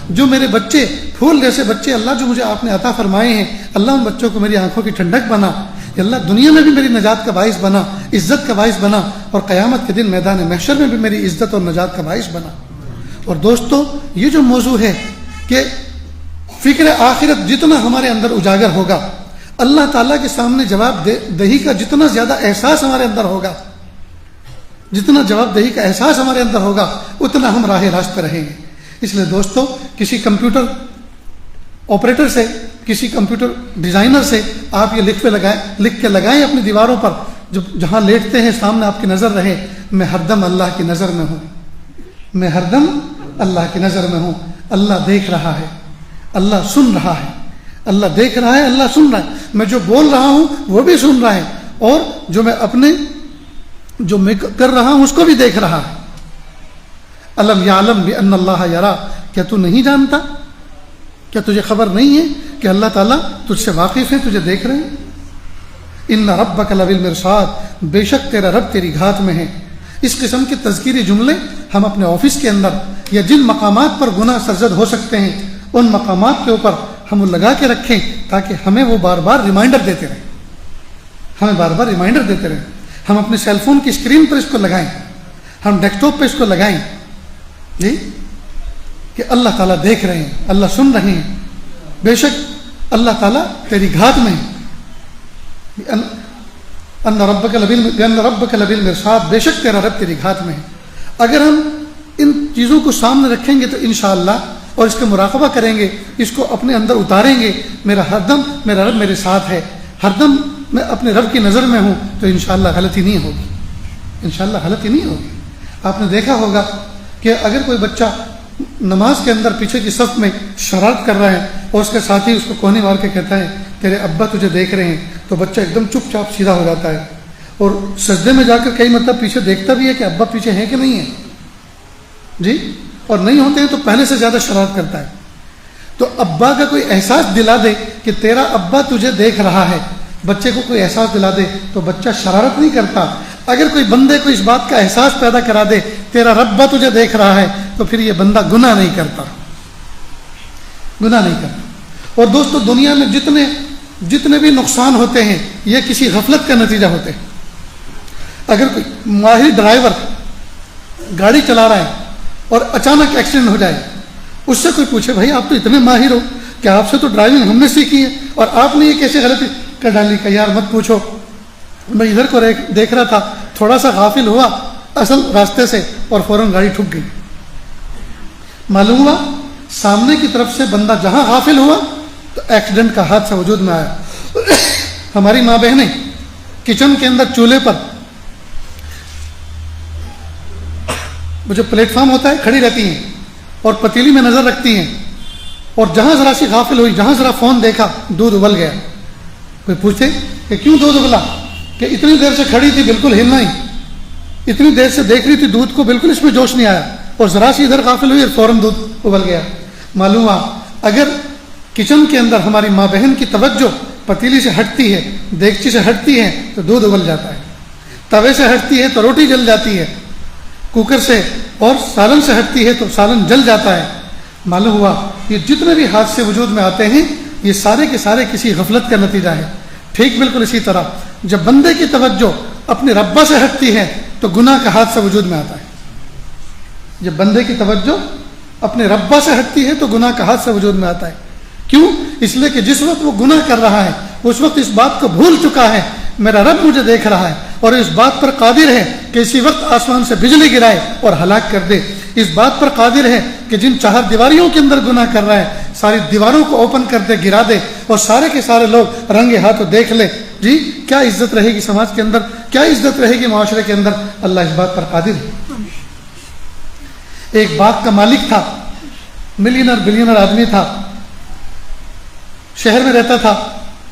جو میرے بچے پھول جیسے بچے اللہ جو مجھے آپ نے عطا فرمائے ہیں، اللہ ان بچوں کو میری آنکھوں کی ٹھنڈک بنا، اللہ دنیا میں بھی میری نجات کا باعث بنا، عزت کا باعث بنا، اور قیامت کے دن میدان محشر میں بھی میری عزت اور نجات کا باعث بنا۔ اور دوستو، یہ جو موضوع ہے کہ فکر آخرت جتنا ہمارے اندر اجاگر ہوگا، اللہ تعالیٰ کے سامنے جواب دہی کا جتنا زیادہ احساس ہمارے اندر ہوگا، جتنا جواب دہی کا احساس ہمارے اندر ہوگا، اتنا ہم راہ راست پہ رہیں گے۔ اس لیے دوستو، کسی کمپیوٹر آپریٹر سے، کسی کمپیوٹر ڈیزائنر سے آپ یہ لکھ کے لگائیں اپنی دیواروں پر، جہاں لیٹتے ہیں سامنے آپ کی نظر رہے، میں ہردم اللہ کی نظر میں ہوں، میں ہردم اللہ کی نظر میں ہوں۔ اللہ دیکھ رہا ہے، اللہ سن رہا ہے، اللہ دیکھ رہا ہے، اللہ سن رہا ہے، میں جو بول رہا ہوں وہ بھی سن رہا ہے، اور جو میں کر رہا ہوں اس کو بھی دیکھ رہا ہے۔ الم یعلم بان اللہ یرا، کیا تو نہیں جانتا، کیا تجھے خبر نہیں ہے کہ اللہ تعالیٰ تجھ سے واقف ہے، تجھے دیکھ رہے ہیں۔ ان ربک لبالمرصاد، بے شک تیرا رب تیری گھات میں ہے۔ اس قسم کے تذکیری جملے ہم اپنے آفس کے اندر یا جن مقامات پر گناہ سرزد ہو سکتے ہیں ان مقامات کے اوپر ہم لگا کے رکھیں، تاکہ ہمیں وہ بار بار ریمائنڈر دیتے رہیں، ہمیں بار بار ریمائنڈر دیتے رہیں۔ ہم اپنے سیل فون کی اسکرین پر اس کو لگائیں، ہم ڈیسک ٹاپ پہ اس کو لگائیں، کہ اللہ تعالیٰ دیکھ رہے ہیں، اللہ سن رہے ہیں، بے شک اللہ تعالیٰ تیری گھات میں ہے، ان ربک لبالمرصاد، بے شک تیرا رب تیری گھات میں ہے۔ اگر ہم ان چیزوں کو سامنے رکھیں گے تو انشاءاللہ، اور اس کا مراقبہ کریں گے، اس کو اپنے اندر اتاریں گے، میرا رب میرے ساتھ ہے، ہردم میں اپنے رب کی نظر میں ہوں، تو انشاءاللہ غلطی نہیں ہوگی، انشاءاللہ غلطی نہیں ہوگی۔ آپ نے دیکھا ہوگا کہ اگر کوئی بچہ نماز کے اندر پیچھے کی صف میں شرارت کر رہا ہے اور اس کے ساتھی اس کو کوہنی مار کے کہتا ہے تیرے ابا تجھے دیکھ رہے ہیں، تو بچہ ایک دم چپ چاپ سیدھا ہو جاتا ہے، اور سجدے میں جا کر کئی مطلب پیچھے دیکھتا بھی ہے کہ ابا پیچھے ہیں کہ نہیں ہے، اور نہیں ہوتے ہیں تو پہلے سے زیادہ شرارت کرتا ہے۔ تو ابا کا کوئی احساس دلا دے کہ تیرا ابا تجھے دیکھ رہا ہے، بچے کو کوئی احساس دلا دے تو بچہ شرارت نہیں کرتا۔ اگر کوئی بندے کو اس بات کا احساس پیدا کرا دے تیرا رب تجھے دیکھ رہا ہے، تو پھر یہ بندہ گناہ نہیں کرتا، گناہ نہیں کرتا۔ اور دوستو، دنیا میں جتنے بھی نقصان ہوتے ہیں یہ کسی غفلت کا نتیجہ ہوتے ہیں۔ اگر کوئی ماہر ڈرائیور گاڑی چلا رہا ہے اور اچانک ایکسیڈنٹ ہو جائے، اس سے کوئی پوچھے بھائی آپ تو اتنے ماہر ہو کہ آپ سے تو ڈرائیونگ ہم نے سیکھی ہے اور آپ نے یہ کیسے غلطی کر ڈالی، کہ یار مت پوچھو، میں ادھر کو دیکھ رہا تھا, تھوڑا سا غافل ہوا اصل راستے سے اور فوراً گاڑی ٹھک گئی. معلوم ہوا سامنے کی طرف سے بندہ جہاں غافل ہوا تو ایکسیڈنٹ کا حادثہ وجود میں آیا. ہماری ماں بہنیں کچن کے اندر چولہے پر وہ جو پلیٹ فارم ہوتا ہے کھڑی رہتی ہیں اور پتیلی میں نظر رکھتی ہیں, اور جہاں ذرا سی غافل ہوئی, جہاں ذرا فون دیکھا, دودھ ابل گیا. کوئی پوچھے کہ کیوں دودھ ابلا؟ کہ اتنی دیر سے کھڑی تھی بالکل ہلنا ہی, اتنی دیر سے دیکھ رہی تھی دودھ کو, بالکل اس میں جوش نہیں آیا, اور ذرا سی ادھر غافل ہوئی اور فوراً دودھ ابل گیا. معلوم ہوا اگر کچن کے اندر ہماری ماں بہن کی توجہ پتیلی سے ہٹتی ہے, دیگچی سے ہٹتی ہے تو دودھ ابل جاتا ہے, توے سے ہٹتی ہے تو روٹی جل جاتی ہے, کوکر سے اور سالن سے ہٹتی ہے تو سالن جل جاتا ہے. معلوم ہوا یہ جتنے بھی حادثے وجود میں آتے ہیں یہ سارے کے سارے کسی غفلت کا نتیجہ ہے. ٹھیک بالکل اسی طرح جب بندے کی توجہ اپنے ربا سے ہٹتی ہے تو گناہ کا حادثہ وجود میں آتا ہے. جب بندے کی توجہ اپنے ربا سے ہٹتی ہے تو گناہ کا حادثہ وجود میں آتا ہے. کیوں؟ اس لیے کہ جس وقت وہ گناہ کر رہا ہے اس وقت اس بات کو بھول چکا ہے میرا رب مجھے دیکھ رہا ہے, اور اس بات پر قادر ہے کہ اسی وقت آسمان سے بجلی گرائے اور ہلاک کر دے. اس بات پر قادر ہے کہ جن 4 دیواریوں کے اندر گناہ کر رہا ہے ساری دیواروں کو اوپن کر دے, گرا دے, اور سارے کے سارے لوگ رنگے ہاتھوں دیکھ لے. جی کیا عزت رہے گی سماج کے اندر, کیا عزت رہے گی معاشرے کے اندر؟ اللہ اس بات پر قادر ہے. ایک باغ کا مالک تھا, ملینر بلینر آدمی تھا, شہر میں رہتا تھا.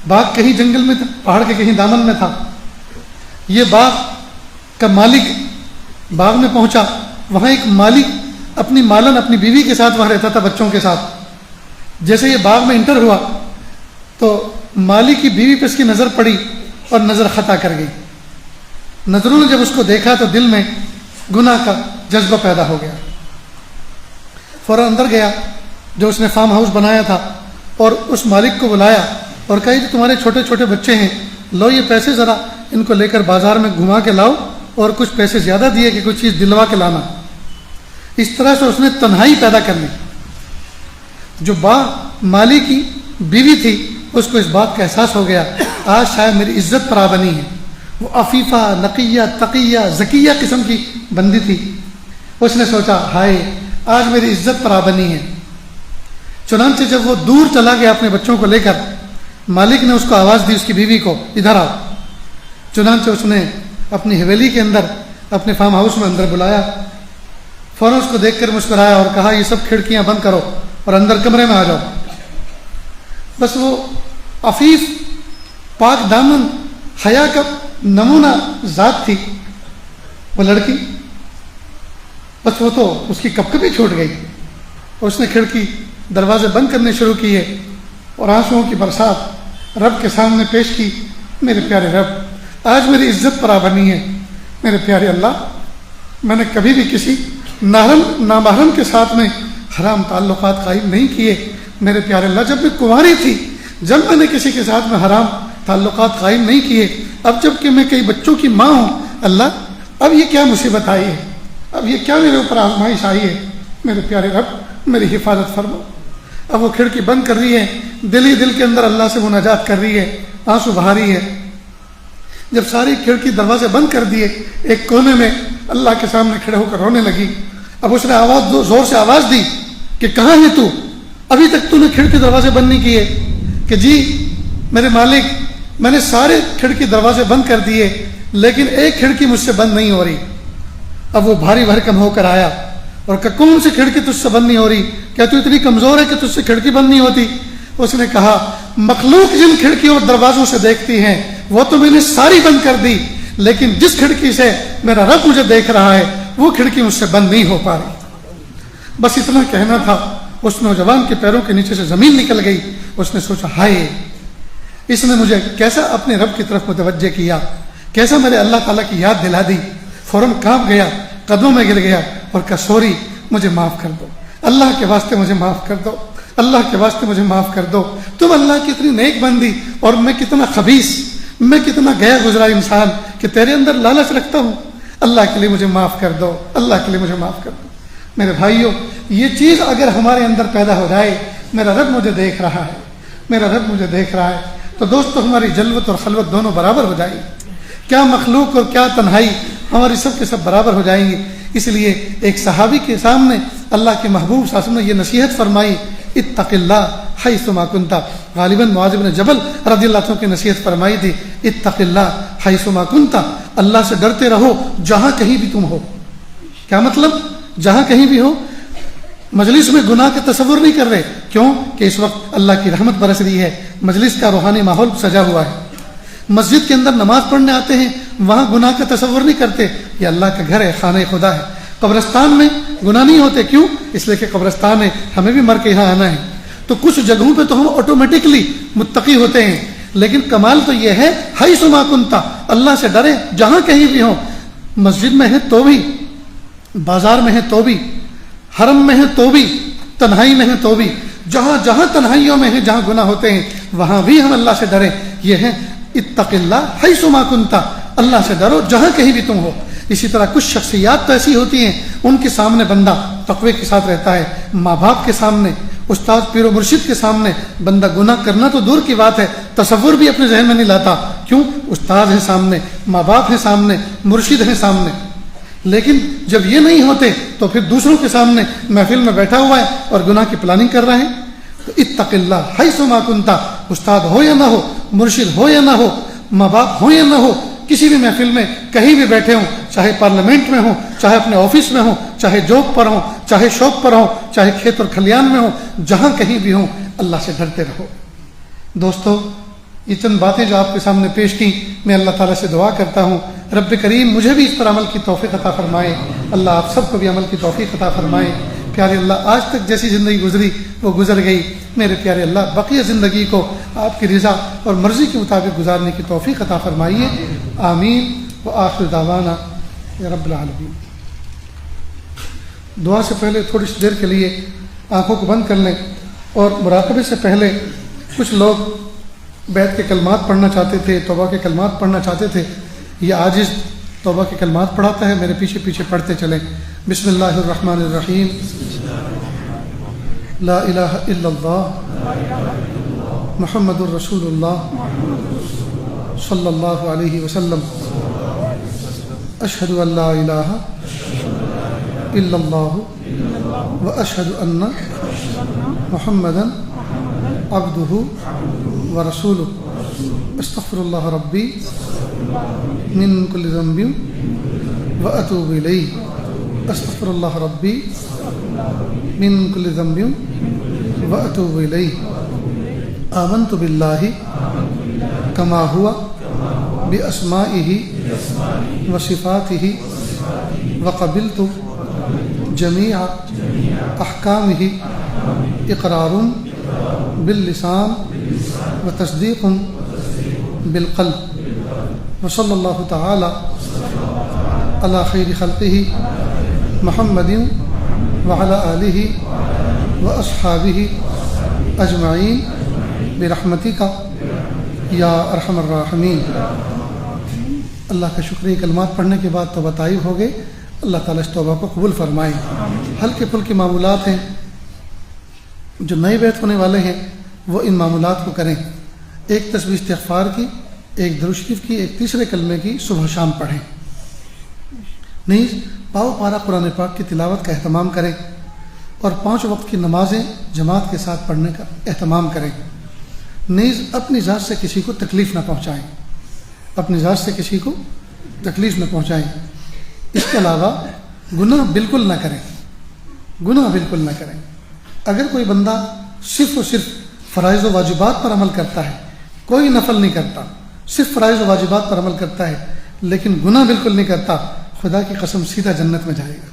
باغ کہیں جنگل میں تھا, پہاڑ کے کہیں دامن میں تھا. یہ باغ کا مالک باغ میں پہنچا. وہاں ایک مالک اپنی مالن اپنی بیوی کے ساتھ وہاں رہتا تھا, بچوں کے ساتھ. جیسے یہ باغ میں انٹر ہوا تو مالک کی بیوی پہ اس کی نظر پڑی اور نظر خطا کر گئی. نظروں نے جب اس کو دیکھا تو دل میں گناہ کا جذبہ پیدا ہو گیا. فوراً اندر گیا جو اس نے فارم ہاؤس بنایا تھا اور اس مالک کو بلایا اور کہا کہ تمہارے چھوٹے چھوٹے بچے ہیں, لو یہ پیسے ذرا ان کو لے کر بازار میں گھما کے لاؤ, اور کچھ پیسے زیادہ دیے کہ کچھ چیز دلوا کے لانا. اس طرح سے اس نے تنہائی پیدا کر لی. جو مالی کی بیوی تھی اس کو اس بات کا احساس ہو گیا آج شاید میری عزت پر آ بنی ہے. وہ عفیفہ, نقیہ, تقیہ, ذکیہ قسم کی بندی تھی. اس نے سوچا ہائے آج میری عزت پر آ بنی ہے. چنانچہ جب وہ دور چلا گیا اپنے بچوں کو لے کر, مالک نے اس کو آواز دی, اس کی بیوی کو, ادھر آؤ. چنانچہ اس نے اپنی حویلی کے اندر اپنے فارم ہاؤس میں اندر بلایا. فوراً اس کو دیکھ کر مسکرایا اور کہا یہ سب کھڑکیاں بند کرو اور اندر کمرے میں آ جاؤ. بس وہ عفیف, پاک دامن, حیا کا نمونہ ذات تھی وہ لڑکی. بس وہ تو اس کی کپ کپی چھوٹ گئی. اس نے کھڑکی دروازے بند کرنے شروع کیے اور آنسوؤں کی برسات رب کے سامنے پیش کی. میرے پیارے رب آج میری عزت پر آ بنی ہے. میرے پیارے اللہ میں نے کبھی بھی کسی نامحرم کے ساتھ میں حرام تعلقات قائم نہیں کیے. میرے پیارے اللہ جب میں کنواری تھی جب میں نے کسی کے ساتھ میں حرام تعلقات قائم نہیں کیے. اب جب کہ میں کئی بچوں کی ماں ہوں اللہ اب یہ کیا مصیبت آئی ہے, اب یہ کیا میرے اوپر آزمائش آئی ہے. میرے پیارے رب میری حفاظت فرما. اب وہ کھڑکی بند کر رہی ہے, دل ہی دل کے اندر اللہ سے مناجات کر رہی ہے, آنسو بہا رہی ہے. جب ساری کھڑکی دروازے بند کر دیے ایک کونے میں اللہ کے سامنے کھڑے ہو کر رونے لگی. اب اس نے زور سے آواز دی کہ کہاں ہے تو, ابھی تک تو نے کھڑکی دروازے بند نہیں کیے. کہ جی میرے مالک میں نے سارے کھڑکی دروازے بند کر دیے لیکن ایک کھڑکی مجھ سے بند نہیں ہو رہی. اب وہ بھاری بھرکم ہو کر آیا اور کہ کون سی کھڑکی تجھ سے بند نہیں ہو رہی, کیا تو اتنی کمزور ہے کہ تجھ سے کھڑکی بند نہیں ہوتی؟ اس نے کہا مخلوق جن کھڑکیوں اور دروازوں سے دیکھتی ہیں وہ تو میں نے ساری بند کر دی, لیکن جس کھڑکی سے میرا رب مجھے دیکھ رہا ہے وہ کھڑکی مجھ سے بند نہیں ہو پا رہی. بس اتنا کہنا تھا. اس نوجوان کے پیروں کے نیچے سے زمین نکل گئی. اس نے سوچا ہائے اس نے مجھے کیسا اپنے رب کی طرف متوجہ کیا, کیسا میرے اللہ تعالیٰ کی یاد دلا دی. فوراً کانپ گیا, قدموں میں گر گیا اور کہا سوری مجھے معاف کر دو, اللہ کے واسطے مجھے معاف کر دو, اللہ کے واسطے مجھے معاف کر دو. تم اللہ کی اتنی نیک بندی اور میں کتنا خبیث, میں کتنا گیا گزرا انسان کہ تیرے اندر لالچ رکھتا ہوں. اللہ کے لیے مجھے معاف کر دو, اللہ کے لیے مجھے معاف کر دو. میرے بھائیوں یہ چیز اگر ہمارے اندر پیدا ہو جائے میرا رب مجھے دیکھ رہا ہے, میرا رب مجھے دیکھ رہا ہے, تو دوستو ہماری جلوت اور خلوت دونوں برابر ہو جائے. کیا مخلوق اور کیا تنہائی، ہماری سب کے سب برابر ہو جائیں گی۔ اس لیے ایک صحابی کے سامنے اللہ کے محبوب صلی اللہ علیہ وسلم نے یہ نصیحت فرمائی، اتق اللہ حیث ما کنت۔ غالباً معاذ بن جبل رضی اللہ عنہ کی نصیحت فرمائی تھی، اتق اللہ حیث ما کنت، اللہ سے ڈرتے رہو جہاں کہیں بھی تم ہو۔ کیا مطلب؟ جہاں کہیں بھی ہو۔ مجلس میں گناہ کا تصور نہیں کر رہے، کیوں کہ اس وقت اللہ کی رحمت برس رہی ہے، مجلس کا روحانی ماحول سجا ہوا ہے۔ مسجد کے اندر نماز پڑھنے آتے ہیں، وہاں گناہ کا تصور نہیں کرتے، یہ اللہ کا گھر ہے، خانہ خدا ہے۔ قبرستان میں گناہ نہیں ہوتے، کیوں؟ اس لیے کہ قبرستان ہے، ہمیں بھی مر کے یہاں آنا ہے۔ تو کچھ جگہوں پہ تو ہم آٹومیٹکلی متقی ہوتے ہیں، لیکن کمال تو یہ ہے حیث ما کنت، اللہ سے ڈرے جہاں کہیں بھی ہو۔ مسجد میں ہے تو بھی، بازار میں ہے تو بھی، حرم میں ہے تو بھی، تنہائی میں ہے تو بھی، جہاں جہاں تنہائیوں میں ہے، جہاں گناہ ہوتے ہیں وہاں بھی ہم اللہ سے ڈریں۔ یہ ہے اتق اللہ حیث ما کنت، اللہ سے ڈرو جہاں کہیں بھی تم ہو۔ اسی طرح کچھ شخصیات تو ایسی ہوتی ہیں، ان کے سامنے بندہ تقوی کے ساتھ رہتا ہے، ماں باپ کے سامنے، استاد پیر و مرشد کے سامنے بندہ گناہ کرنا تو دور کی بات ہے، تصور بھی اپنے ذہن میں نہیں لاتا، کیوں؟ استاد ہیں سامنے، ماں باپ ہیں سامنے، مرشد ہیں سامنے۔ لیکن جب یہ نہیں ہوتے تو پھر دوسروں کے سامنے محفل میں بیٹھا ہوا ہے اور گناہ کی پلاننگ کر رہے ہیں۔ تو اتق اللہ حیث ما کنت، استاد ہو یا نہ ہو، مرشد ہو یا نہ ہو، ماں باپ ہو یا نہ ہو، کسی بھی محفل میں کہیں بھی بیٹھے ہوں، چاہے پارلیمنٹ میں ہوں، چاہے اپنے آفس میں ہوں، چاہے جاب پر ہوں، چاہے شاپ پر ہوں، چاہے کھیت اور کھلیان میں ہوں، جہاں کہیں بھی ہوں اللہ سے ڈرتے رہو۔ دوستو، یہ چند باتیں جو آپ کے سامنے پیش کی، میں اللہ تعالیٰ سے دعا کرتا ہوں رب کریم مجھے بھی اس پر عمل کی توفیق عطا فرمائے، اللہ آپ سب کو بھی عمل کی توفیق عطا فرمائے۔ پیارے اللہ، آج تک جیسی زندگی گزری وہ گزر گئی، میرے پیارے اللہ بقیہ زندگی کو آپ کی رضا اور مرضی کے مطابق گزارنے کی توفیق عطا فرمائیے، آمین وآخر دعوانا یا رب العالمین۔ دعا سے پہلے تھوڑی سی دیر کے لیے آنکھوں کو بند کر لیں، اور مراقبے سے پہلے کچھ لوگ بیت کے کلمات پڑھنا چاہتے تھے، توبہ کے کلمات پڑھنا چاہتے تھے، یہ عاجز توبہ کے کلمات پڑھاتا ہے، میرے پیچھے پیچھے پڑھتے چلیں۔ بسم اللہ الرحمن الرحیم، لا الہ الا اللہ محمد الرسول اللہ صلی اللہ علیہ وسلم، اشہد ان لا الہ الا اللہ واشہد ان محمدا عبدہ ورسولہ، استغفر اللہ ربی من کل ذنب واتوب الیہ، استغفر اللہ ربی من کل ذنب واتوب الیہ، آمنت باللہ کما ہوا باسمائہ وصفاتہ وقبلت جمیع احکامہ، اقرار باللسان وتصدیق بالقلب، وصلی اللہ تعالی علی خیر خلقہ محمد وعلی آلہ واصحابہ اجمعین برحمتک یا ارحم الراحمین۔ اللہ کا شکریہ، کلمات پڑھنے کے بعد توبہ طائب ہو گئے، اللہ تعالیٰ اس توبہ کو قبول فرمائے۔ ہلکے پھلکے معمولات ہیں، جو نئے بیت ہونے والے ہیں وہ ان معمولات کو کریں، ایک تسبیح استغفار کی، ایک درود شریف کی، ایک تیسرے کلمے کی صبح شام پڑھیں۔ نیز پاؤ پارا قرآن پاک کی تلاوت کا اہتمام کریں، اور 5 وقت کی نمازیں جماعت کے ساتھ پڑھنے کا اہتمام کریں۔ نیز اپنی ذات سے کسی کو تکلیف نہ پہنچائیں، اپنی ذات سے کسی کو تکلیف نہ پہنچائیں۔ اس کے علاوہ گناہ بالکل نہ کریں، گناہ بالکل نہ کریں۔ اگر کوئی بندہ صرف اور صرف فرائض و واجبات پر عمل کرتا ہے، کوئی نفل نہیں کرتا، صرف فرائض و واجبات پر عمل کرتا ہے، لیکن گناہ بالکل نہیں کرتا، خدا کی قسم سیدھا جنت میں جائے گا۔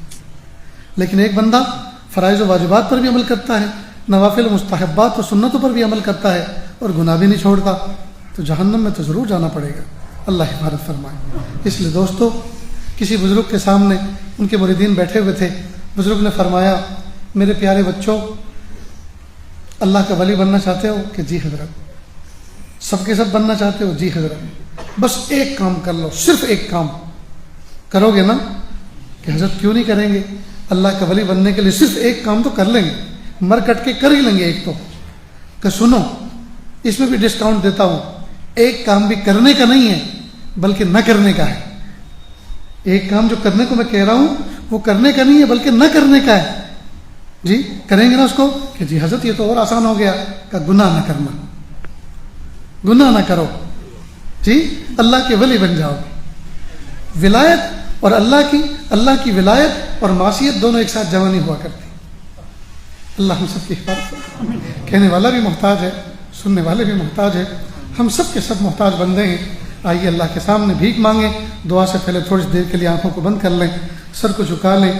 لیکن ایک بندہ فرائض و واجبات پر بھی عمل کرتا ہے، نوافل و مستحبات و سنتوں پر بھی عمل کرتا ہے، اور گناہ بھی نہیں چھوڑتا، تو جہنم میں تو ضرور جانا پڑے گا، اللہ حفاظت فرمائے۔ اس لیے دوستو، کسی بزرگ کے سامنے ان کے مریدین بیٹھے ہوئے تھے، بزرگ نے فرمایا، میرے پیارے بچوں، اللہ کا ولی بننا چاہتے ہو؟ کہ جی حضرت۔ سب کے سب بننا چاہتے ہو؟ جی حضرت۔ بس ایک کام کر لو، صرف ایک کام کرو گے نا؟ کہ حضرت کیوں نہیں کریں گے؟ اللہ کا ولی بننے کے لیے صرف ایک کام تو کر لیں گے، مر کٹ کے کر ہی لیں گے ایک تو۔ کہ سنو، اس میں بھی ڈسکاؤنٹ دیتا ہوں، ایک کام بھی کرنے کا نہیں ہے، بلکہ نہ کرنے کا ہے. ایک کام جو کرنے کو میں کہہ رہا ہوں وہ کرنے کا نہیں ہے بلکہ نہ کرنے کا ہے. جی کریں گے نا اس کو کہ جی حضرت یہ تو اور آسان ہو گیا کہ گناہ نہ کرنا, گناہ نہ کرو, جی اللہ کے ولی بن جاؤ. ولایت اور اللہ کی ولایت اور معصیت دونوں ایک ساتھ جمع نہیں ہوا کرتی. اللہ ہم سب کی حفاظت. کہنے والا بھی محتاج ہے, سننے والے بھی محتاج ہے, ہم سب کے سب محتاج بندے ہیں. آئیے اللہ کے سامنے بھیک مانگیں. دعا سے پہلے تھوڑی دیر کے لیے آنکھوں کو بند کر لیں, سر کو جھکا لیں.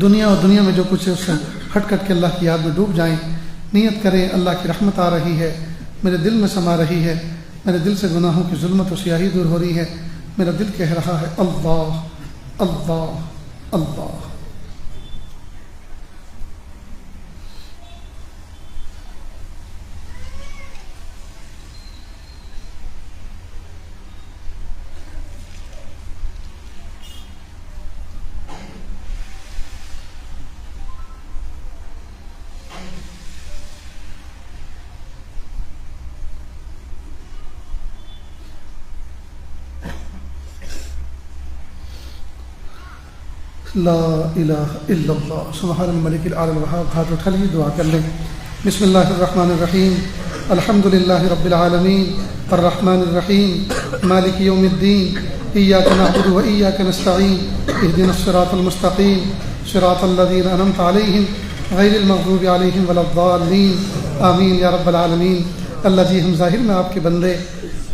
دنیا اور دنیا میں جو کچھ ہے اس سے ہٹ کٹ کے اللہ کی یاد میں ڈوب جائیں. نیت کریں اللہ کی رحمت آ رہی ہے, میرے دل میں سما رہی ہے, میرے دل سے گناہوں کی ظلمت و سیاہی دور ہو رہی ہے. میرا دل کہہ رہا ہے اللہ اللہ اللہ. لا الہ الا اللہ سبحان الملک الاعلی الوہاب. ہاتھ اٹھا لیجیے, دعا کر لیں. بسم اللہ الرحمن الرحیم. الحمد للہ رب العالمین الرحمن الرحیم مالک یوم الدین. ایاک نعبد و ایاک نستعین. اہدنا الصراط المستقیم صراط الذین انعمت علیہم غیر المغضوب علیہم ولا الضالین. آمین یا رب العالمین. اللہ جی ہم ظاہر میں آپ کے بندے,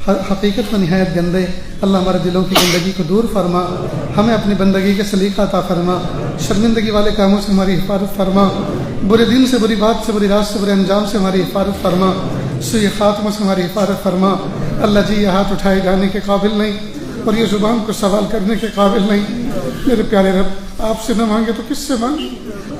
حقیقت میں نہایت گندے. اللہ ہمارے دلوں کی گندگی کو دور فرما, ہمیں اپنی بندگی کے سلیقہ عطا فرما. شرمندگی والے کاموں سے ہماری حفاظت فرما, برے دین سے, بری بات سے, بری رات سے, برے انجام سے ہماری حفاظت فرما, سوء خاتمہ سے ہماری حفاظت فرما. اللہ جی یہ ہاتھ اٹھائے جانے کے قابل نہیں اور یہ زبان کو سوال کرنے کے قابل نہیں. میرے پیارے رب آپ سے نہ مانگے تو کس سے مانگے,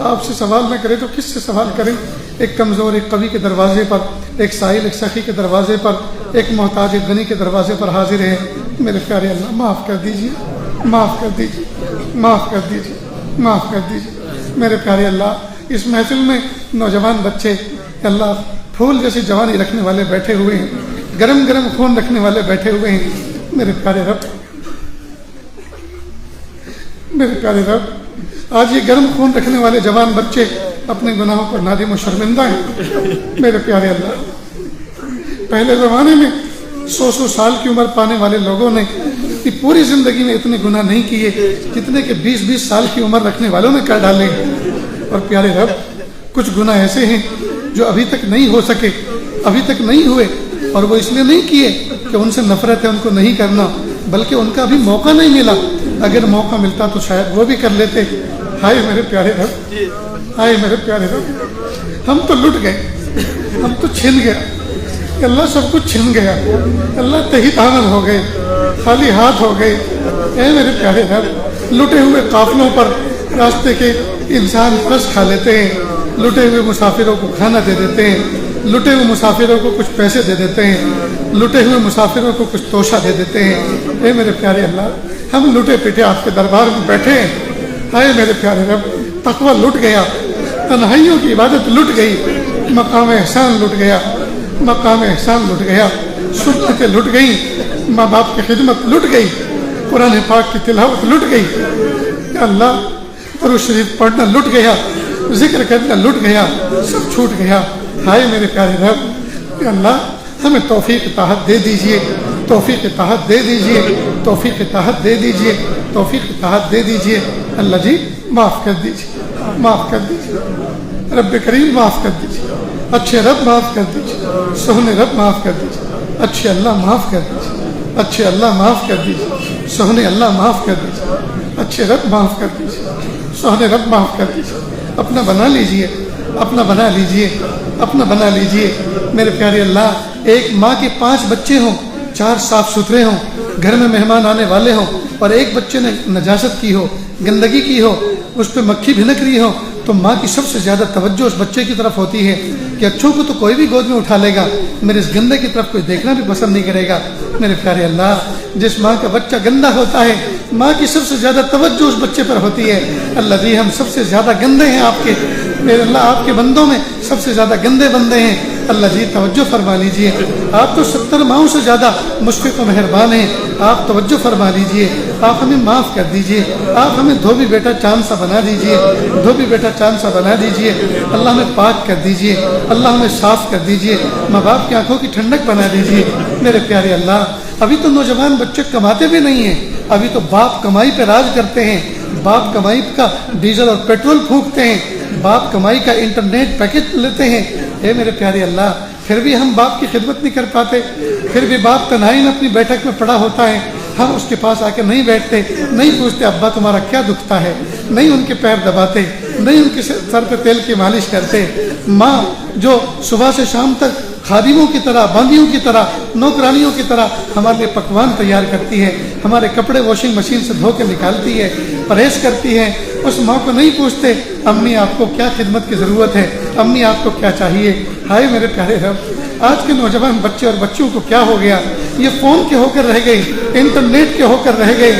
آپ سے سوال نہ کرے تو کس سے سوال کریں. ایک کمزور ایک قوی کے دروازے پر, ایک سائل ایک سخی کے دروازے پر, ایک محتاج ایک غنی کے دروازے پر حاضر ہے. میرے پیارے اللہ معاف کر دیجیے, معاف کر دیجیے, معاف کر دیجیے, معاف کر دیجیے. میرے پیارے اللہ اس محفل میں نوجوان بچے اللہ پھول جیسی جوانی رکھنے والے بیٹھے ہوئے ہیں, گرم گرم خون رکھنے والے بیٹھے ہوئے ہیں. میرے پیارے رب, میرے پیارے رب آج یہ گرم خون رکھنے والے جوان بچے اپنے گناہوں پر نادم و شرمندہ ہیں. میرے پیارے اللہ پہلے زمانے میں 100 سال کی عمر پانے والے لوگوں نے پوری زندگی میں اتنے گناہ نہیں کیے جتنے کہ 20 سال کی عمر رکھنے والوں نے کر ڈالے. اور پیارے رب کچھ گناہ ایسے ہیں جو ابھی تک نہیں ہو سکے, ابھی تک نہیں ہوئے, اور وہ اس لیے نہیں کیے کہ ان سے نفرت ہے, ان کو نہیں کرنا, بلکہ ان کا ابھی موقع نہیں ملا. اگر موقع ملتا تو شاید وہ بھی کر لیتے. ہائے میرے پیارے رب, ہائے میرے پیارے رب, ہم تو لٹ گئے, ہم تو چھن گیا. اللہ سب کچھ چھن گیا, اللہ تہی تانل ہو گئے, خالی ہاتھ ہو گئے. اے میرے پیارے رب لٹے ہوئے قافلوں پر راستے کے انسان رس کھا لیتے ہیں, لٹے ہوئے مسافروں کو کھانا دے دیتے ہیں, لٹے ہوئے مسافروں کو کچھ پیسے دے دیتے ہیں, لٹے ہوئے مسافروں کو کچھ توشہ دے دیتے ہیں. اے میرے پیارے اللہ ہم لٹے پیٹے آپ کے دربار میں بیٹھے ہیں. ہائے میرے پیارے رب تقویٰ لٹ گیا, تنہائیوں کی عبادت لٹ گئی, مقام احسان لٹ گیا, مقام احسان لٹ گیا, سنتیں لٹ گئیں, ماں باپ کی خدمت لٹ گئی, قرآن پاک کی تلاوت لٹ گئی. یا اللہ درود شریف پڑھنا لٹ گیا, ذکر کرنا لٹ گیا, سب چھوٹ گیا. ہائے میرے پیارے رب, یا اللہ ہمیں توفیق طاعت دے دیجئے, توفیق طاعت دے دیجئے, توفیق طاعت دے دیجئے, توفیق طاعت دے دیجئے. اللہ جی معاف کر دیجئے, معاف کر دیجئے. رب کریم معاف کر دیجئے, اچھے رب معاف کر دیجئے, سہنے رب معاف کر دیجئے, اچھے اللہ معاف کر دیجئے, اچھے اللہ معاف کر دیجئے, سہنے اللہ معاف کر دیجئے, اچھے رب معاف کر دیجئے, سہنے رب معاف کر دیجئے. اپنا بنا لیجئے, اپنا بنا لیجئے, اپنا بنا لیجئے. میرے پیارے اللہ ایک ماں کے 5 بچے ہوں, 4 صاف ستھرے ہوں, گھر میں مہمان آنے والے ہوں, اور ایک بچے نے نجاست کی ہو, گندگی کی ہو, اس پہ مکھی بھنک رہی ہو, تو ماں کی سب سے زیادہ توجہ اس بچے کی طرف ہوتی ہے کہ اچھوں کو تو کوئی بھی گود میں اٹھا لے گا, میرے اس گندے کی طرف کوئی دیکھنا بھی پسند نہیں کرے گا. میرے پیارے اللہ جس ماں کا بچہ گندا ہوتا ہے ماں کی سب سے زیادہ توجہ اس بچے پر ہوتی ہے. اللہ جی ہم سب سے زیادہ گندے ہیں آپ کے, میرے اللہ آپ کے بندوں میں سب سے زیادہ گندے بندے ہیں. اللہ جی توجہ فرما لیجئے، آپ تو 70 ماؤں سے زیادہ مشفق و مہربان ہیں، آپ توجہ فرما لیجئے، آپ ہمیں معاف کر دیجئے، آپ ہمیں دھوبی بیٹا چاند سا بنا دیجئے، دھوبی بیٹا چاند سا بنا دیجئے، اللہ ہمیں پاک کر دیجئے، اللہ ہمیں صاف کر دیجئے، ماں باپ کی آنکھوں کی ٹھنڈک بنا دیجئے میرے پیارے اللہ۔ ابھی تو نوجوان بچے کماتے بھی نہیں ہیں، ابھی تو باپ کمائی پہ راج کرتے ہیں، باپ کمائی کا ڈیزل اور پیٹرول پھونکتے ہیں، باپ کمائی کا انٹرنیٹ پیکج لیتے ہیں۔ اے میرے پیارے اللہ، پھر بھی ہم باپ کی خدمت نہیں کر پاتے، پھر بھی باپ تنہائی میں اپنی بیٹھک میں پڑا ہوتا ہے، ہم اس کے پاس آ کے نہیں بیٹھتے، نہیں پوچھتے ابا تمہارا کیا دکھتا ہے، نہیں ان کے پیر دباتے، نہیں ان کے سر پہ تیل کی مالش کرتے۔ ماں جو صبح سے شام تک خادموں کی طرح، باندیوں کی طرح، نوکرانیوں کی طرح ہمارے لیے پکوان تیار کرتی ہے، ہمارے کپڑے واشنگ مشین سے دھو کے نکالتی ہے، پرہیز کرتی ہے، اس ماں کو نہیں پوچھتے امی آپ کو کیا خدمت کی ضرورت ہے، امی آپ کو کیا چاہیے۔ ہائے میرے پیارے رب، آج کے نوجوان بچے اور بچیوں کو کیا ہو گیا، یہ فون کے ہو کر رہ گئی، انٹرنیٹ کے ہو کر رہ گئی۔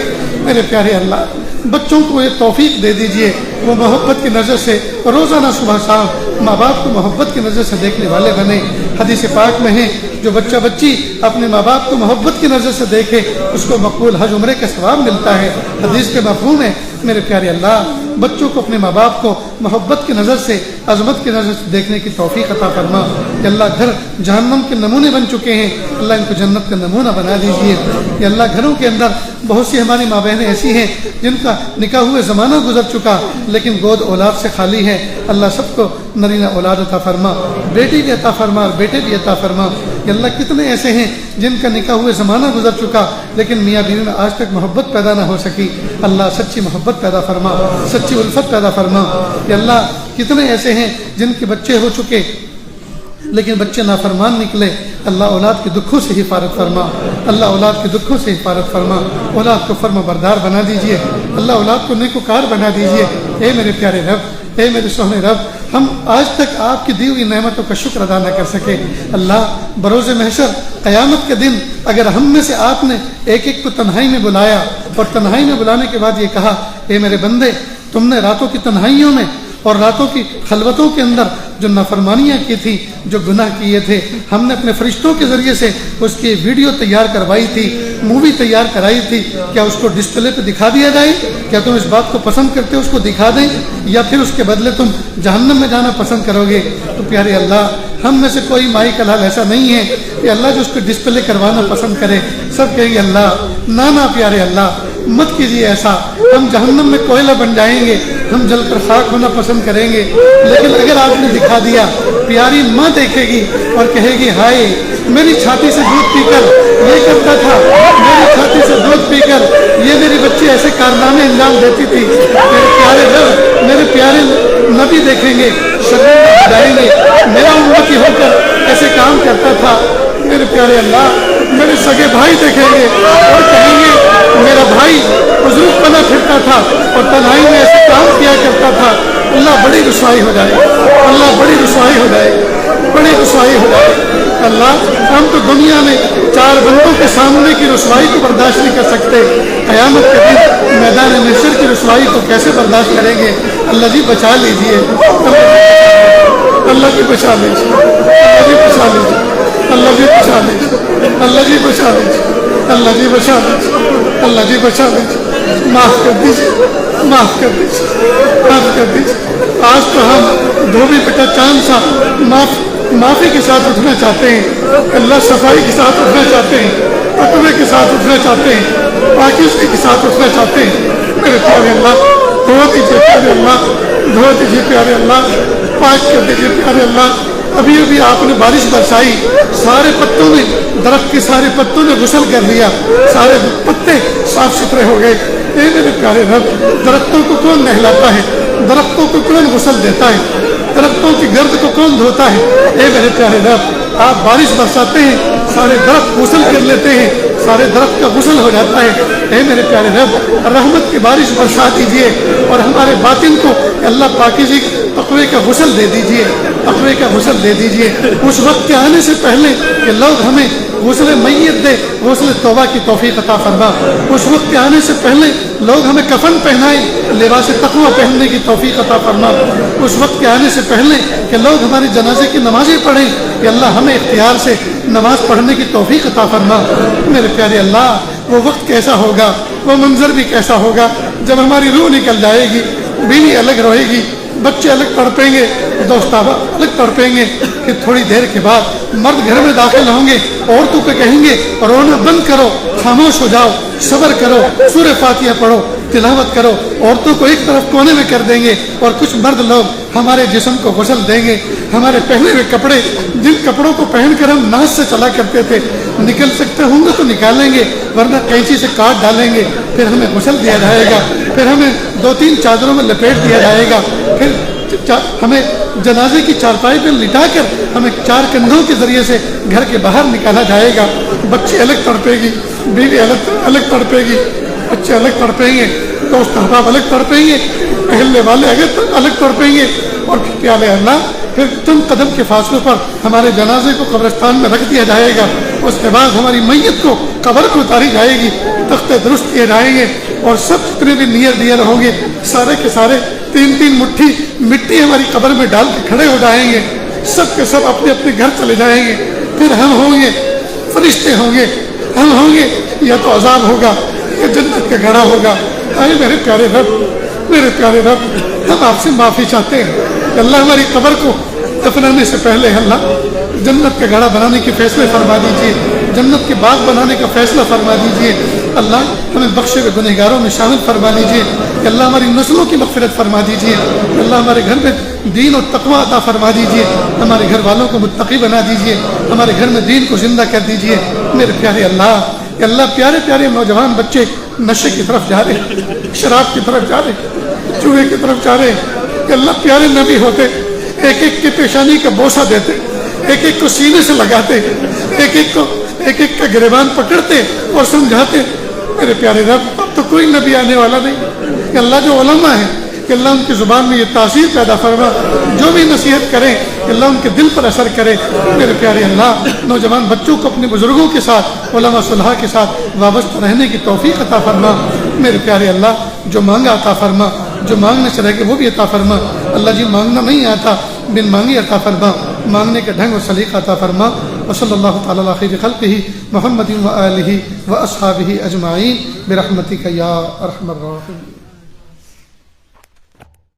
میرے پیارے اللہ، بچوں کو یہ توفیق دے دیجئے، وہ محبت کی نظر سے روزانہ صبح شام ماں باپ کو محبت کی نظر سے دیکھنے والے بنے۔ حدیث پاک میں ہے جو بچہ بچی اپنے ماں باپ کو محبت کی نظر سے دیکھے اس کو مقبول حج عمرے کا ثواب ملتا ہے۔ حدیث کے مفہوم ہے میرے پیارے اللہ، بچوں کو اپنے ماں باپ کو محبت کی نظر سے، عظمت کی نظر سے دیکھنے کی توفیق عطا فرما۔ کہ اللہ گھر جہنم کے نمونے بن چکے ہیں، اللہ ان کو جنت کا نمونہ بنا دیجیے۔ کہ اللہ گھروں کے اندر بہت سی ہماری ماں بہنیں ایسی ہیں جن کا نکاح ہوئے زمانہ گزر چکا لیکن گود اولاد سے خالی ہے، اللہ سب کو نرینہ اولاد عطا فرما، بیٹی بھی عطا فرما اور بیٹے بھی عطا فرما۔ کہ اللہ کتنے ایسے ہیں جن کا نکاح ہوئے زمانہ گزر چکا لیکن میاں بیوی میں آج تک محبت پیدا نہ ہو سکی، اللہ سچی محبت پیدا فرما، سچی الفت پیدا فرما۔ کہ اللہ کتنے ایسے ہیں جن کے بچے ہو چکے لیکن بچے نافرمان نکلے، اللہ اولاد کے دکھوں سے حفاظت فرما، اللہ اولاد کے دکھوں سے حفاظت فرما، اولاد کو فرما بردار بنا دیجئے، اللہ اولاد کو نیکوکار بنا دیجئے۔ اے میرے پیارے رب، اے میرے سونے رب، ہم آج تک آپ کی دی ہوئی نعمتوں کا شکر ادا نہ کر سکے، اللہ بروز محشر قیامت کے دن اگر ہم میں سے آپ نے ایک ایک کو تنہائی میں بلایا اور تنہائی میں بلانے کے بعد یہ کہا اے میرے بندے تم نے راتوں کی تنہائیوں میں اور راتوں کی خلوتوں کے اندر جو نافرمانیاں کی تھی، جو گناہ کیے تھے، ہم نے اپنے فرشتوں کے ذریعے سے اس کی ویڈیو تیار کروائی تھی، مووی تیار کرائی تھی، کیا اس کو ڈسپلے پہ دکھا دیا جائے؟ کیا تم اس بات کو پسند کرتے ہو اس کو دکھا دیں یا پھر اس کے بدلے تم جہنم میں جانا پسند کرو گے؟ تو پیارے اللہ، ہم میں سے کوئی مائی کلال ایسا نہیں ہے کہ اللہ جو اس کو ڈسپلے کروانا پسند کرے، سب کہیں گے اللہ نانا پیارے اللہ مت کیجیے ایسا، ہم جہنم میں کوئلہ بن جائیں گے، ہم جل کر خاک ہونا پسند کریں گے۔ لیکن اگر آپ نے دکھا دیا، پیاری ماں دیکھے گی اور کہے گی ہائے میری چھاتی سے دودھ پی کر یہ کرتا تھا، میری چھاتی سے دودھ پی کر یہ میری بچی ایسے کارنامے انجام دیتی تھی۔ میرے پیارے رب، میرے پیارے نبی دیکھیں گے، شرمندہ جائیں گے، میرا امتی ہو کر ایسے کام کرتا تھا۔ میرے پیارے اللہ، میرے سگے بھائی دیکھیں گے اور کہیں گے میرا بھائی بزرگ بنا پھرتا تھا اور تنہائی میں ایسے کام کیا کرتا تھا۔ اللہ بڑی رسوائی ہو جائے، اللہ بڑی رسوائی ہو جائے، بڑی رسوائی ہو جائے۔ اللہ ہم تو دنیا میں چار بندوں کے سامنے کی رسوائی کو برداشت نہیں کر سکتے، قیامت کے دن میدان محشر کی رسوائی کو کیسے برداشت کریں گے؟ اللہ جی بچا لیجیے، اللہ جی بچا لیجیے، اللہ جی بچا لیجیے، اللہ جی بچا لیجیے، اللہ جی بچا لیجیے، اللہ جی بچا لیجیے، اللہ جی بچا لیجیے، معاف کر دیجیے، معاف کر دیجیے، معاف کر دیجیے۔ آج تو ہم دھوبی پٹا چاند سا معافی کے ساتھ اٹھنا چاہتے ہیں، اللہ صفائی کے ساتھ اٹھنا چاہتے ہیں، تقوی کے ساتھ اٹھنا چاہتے ہیں، پاکیزگی کے ساتھ اٹھنا چاہتے ہیں۔ میرے پیارے اللہ دھو دیجیے، پیارے اللہ دھو دیجیے، پیارے اللہ پاک کر دیجیے، پیارے اللہ۔ ابھی ابھی آپ نے بارش برسائی، سارے پتوں نے، درخت کے سارے پتوں نے غسل کر لیا، سارے پتے صاف ستھرے ہو گئے۔ اے میرے پیارے رب، درختوں کو کون نہلاتا ہے؟ درختوں کو کون غسل دیتا ہے؟ درختوں کی گرد کو کون دھوتا ہے؟ اے میرے پیارے رب، آپ بارش برساتے ہیں، سارے درخت غسل کر لیتے ہیں، سارے درخت کا غسل ہو جاتا ہے۔ اے میرے پیارے رب، رحمت کی بارش برسا دیجیے اور ہمارے باطن کو اللہ پاکیزگی تقوی کا غسل دے دیجئے، تقوی کا غسل دے دیجئے اس وقت کے آنے سے پہلے کہ لوگ ہمیں غسل میت دے، غسل توبہ کی توفیق عطا فرما۔ اس وقت کے آنے سے پہلے لوگ ہمیں کفن پہنائیں، لباس تقوی پہننے کی توفیق عطا فرما۔ اس وقت کے آنے سے پہلے کہ لوگ ہماری جنازے کی نمازیں پڑھیں، کہ اللہ ہمیں اختیار سے نماز پڑھنے کی توفیق عطا فرما۔ میرے پیارے اللہ، وہ وقت کیسا ہوگا، وہ منظر بھی کیسا ہوگا جب ہماری روح نکل جائے گی، بیوی الگ رہے گی، بچے الگ تڑپیں گے، دوست احباب الگ تڑپیں گے۔ پھر تھوڑی دیر کے بعد مرد گھر میں داخل ہوں گے، عورتوں کو کہیں گے رونا بند کرو، خاموش ہو جاؤ، صبر کرو، سورہ فاتحہ پڑھو، تلاوت کرو۔ عورتوں کو ایک طرف کونے میں کر دیں گے اور کچھ مرد لوگ ہمارے جسم کو غسل دیں گے۔ ہمارے پہنے ہوئے کپڑے، جن کپڑوں کو پہن کر ہم ناز سے چلا کرتے تھے، نکل سکتے ہوں گے تو نکالیں گے، ورنہ کینچی سے کاٹ ڈالیں گے۔ پھر ہمیں غسل دیا جائے گا، پھر ہمیں 2-3 چادروں میں لپیٹ دیا جائے گا، پھر ہمیں جنازے کی چارپائی پہ لٹا کر ہمیں 4 کندھوں کے ذریعے سے گھر کے باہر نکالا جائے گا۔ بچے الگ تڑپے گی، بیوی الگ تڑپے گی، بچے الگ تڑپیں گے، دوست احباب الگ تڑپیں گے، اہل والے الگ تڑپیں گے۔ اور پھر پیارے اللہ، پھر چند قدم کے فاصلے پر ہمارے جنازے کو قبرستان میں رکھ دیا جائے گا۔ اس کے بعد ہماری میت کو قبر کو اتاری جائے گی، تختے درست کیے جائیں گے، اور سب جتنے بھی نیئر دیئر ہوں گے سارے کے سارے 3-3 مٹھی مٹی ہماری قبر میں ڈال کے کھڑے ہو جائیں گے۔ سب کے سب اپنے اپنے گھر چلے جائیں گے۔ پھر ہم ہوں گے، فرشتے ہوں گے، ہم ہوں گے، یا تو عذاب ہوگا یا جنت کا گھڑا ہوگا۔ آئے میرے پیارے رب، میرے پیارے رب، ہم آپ سے معافی چاہتے ہیں کہ اللہ ہماری قبر کو دفنانے سے پہلے اللہ جنت کا گھڑا بنانے کے فیصلے فرما دیجیے، جنت کے باغ بنانے کا فیصلہ فرما دیجیے۔ اللہ ہمیں بخشے ہوئے گنہگاروں میں شامل فرما دیجیے کہ اللہ ہماری نسلوں کی مغفرت فرما دیجیے، اللہ ہمارے گھر میں دین اور تقوی عطا فرما دیجیے، ہمارے گھر والوں کو متقی بنا دیجیے، ہمارے گھر میں دین کو زندہ کر دیجیے۔ میرے پیارے اللہ، کہ اللہ پیارے پیارے نوجوان بچے نشے کی طرف جا رہے، شراب کی طرف جا رہے، جوئے کی طرف جا رہے، کہ اللہ پیارے نبی ہوتے ایک ایک کی پیشانی کا بوسہ دیتے، ایک ایک کو سینے سے لگاتے، ایک ایک کا گریبان پکڑتے اور سمجھاتے۔ میرے پیارے رب، اب تو کوئی نبی آنے والا نہیں، کہ اللہ جو علماء ہیں، کہ اللہ ان کی زبان میں یہ تاثیر پیدا فرما، جو بھی نصیحت کریں کہ اللہ ان کے دل پر اثر کرے۔ میرے پیارے اللہ، نوجوان بچوں کو اپنے بزرگوں کے ساتھ، علماء صلحاء کے ساتھ وابستہ رہنے کی توفیق عطا فرما۔ میرے پیارے اللہ، جو مانگا عطا فرما، جو مانگنے سے رہ کے وہ بھی عطا فرما۔ اللہ جی مانگنا نہیں آتا، بن مانگی عطا فرما، مانگنے کا ڈھنگ و سلیقہ عطا فرما۔ وصلی اللہ تعالی علی خیر خلقہ محمد و آلہ و اصحابہ اجمعین برحمتک یا ارحم الراحمین۔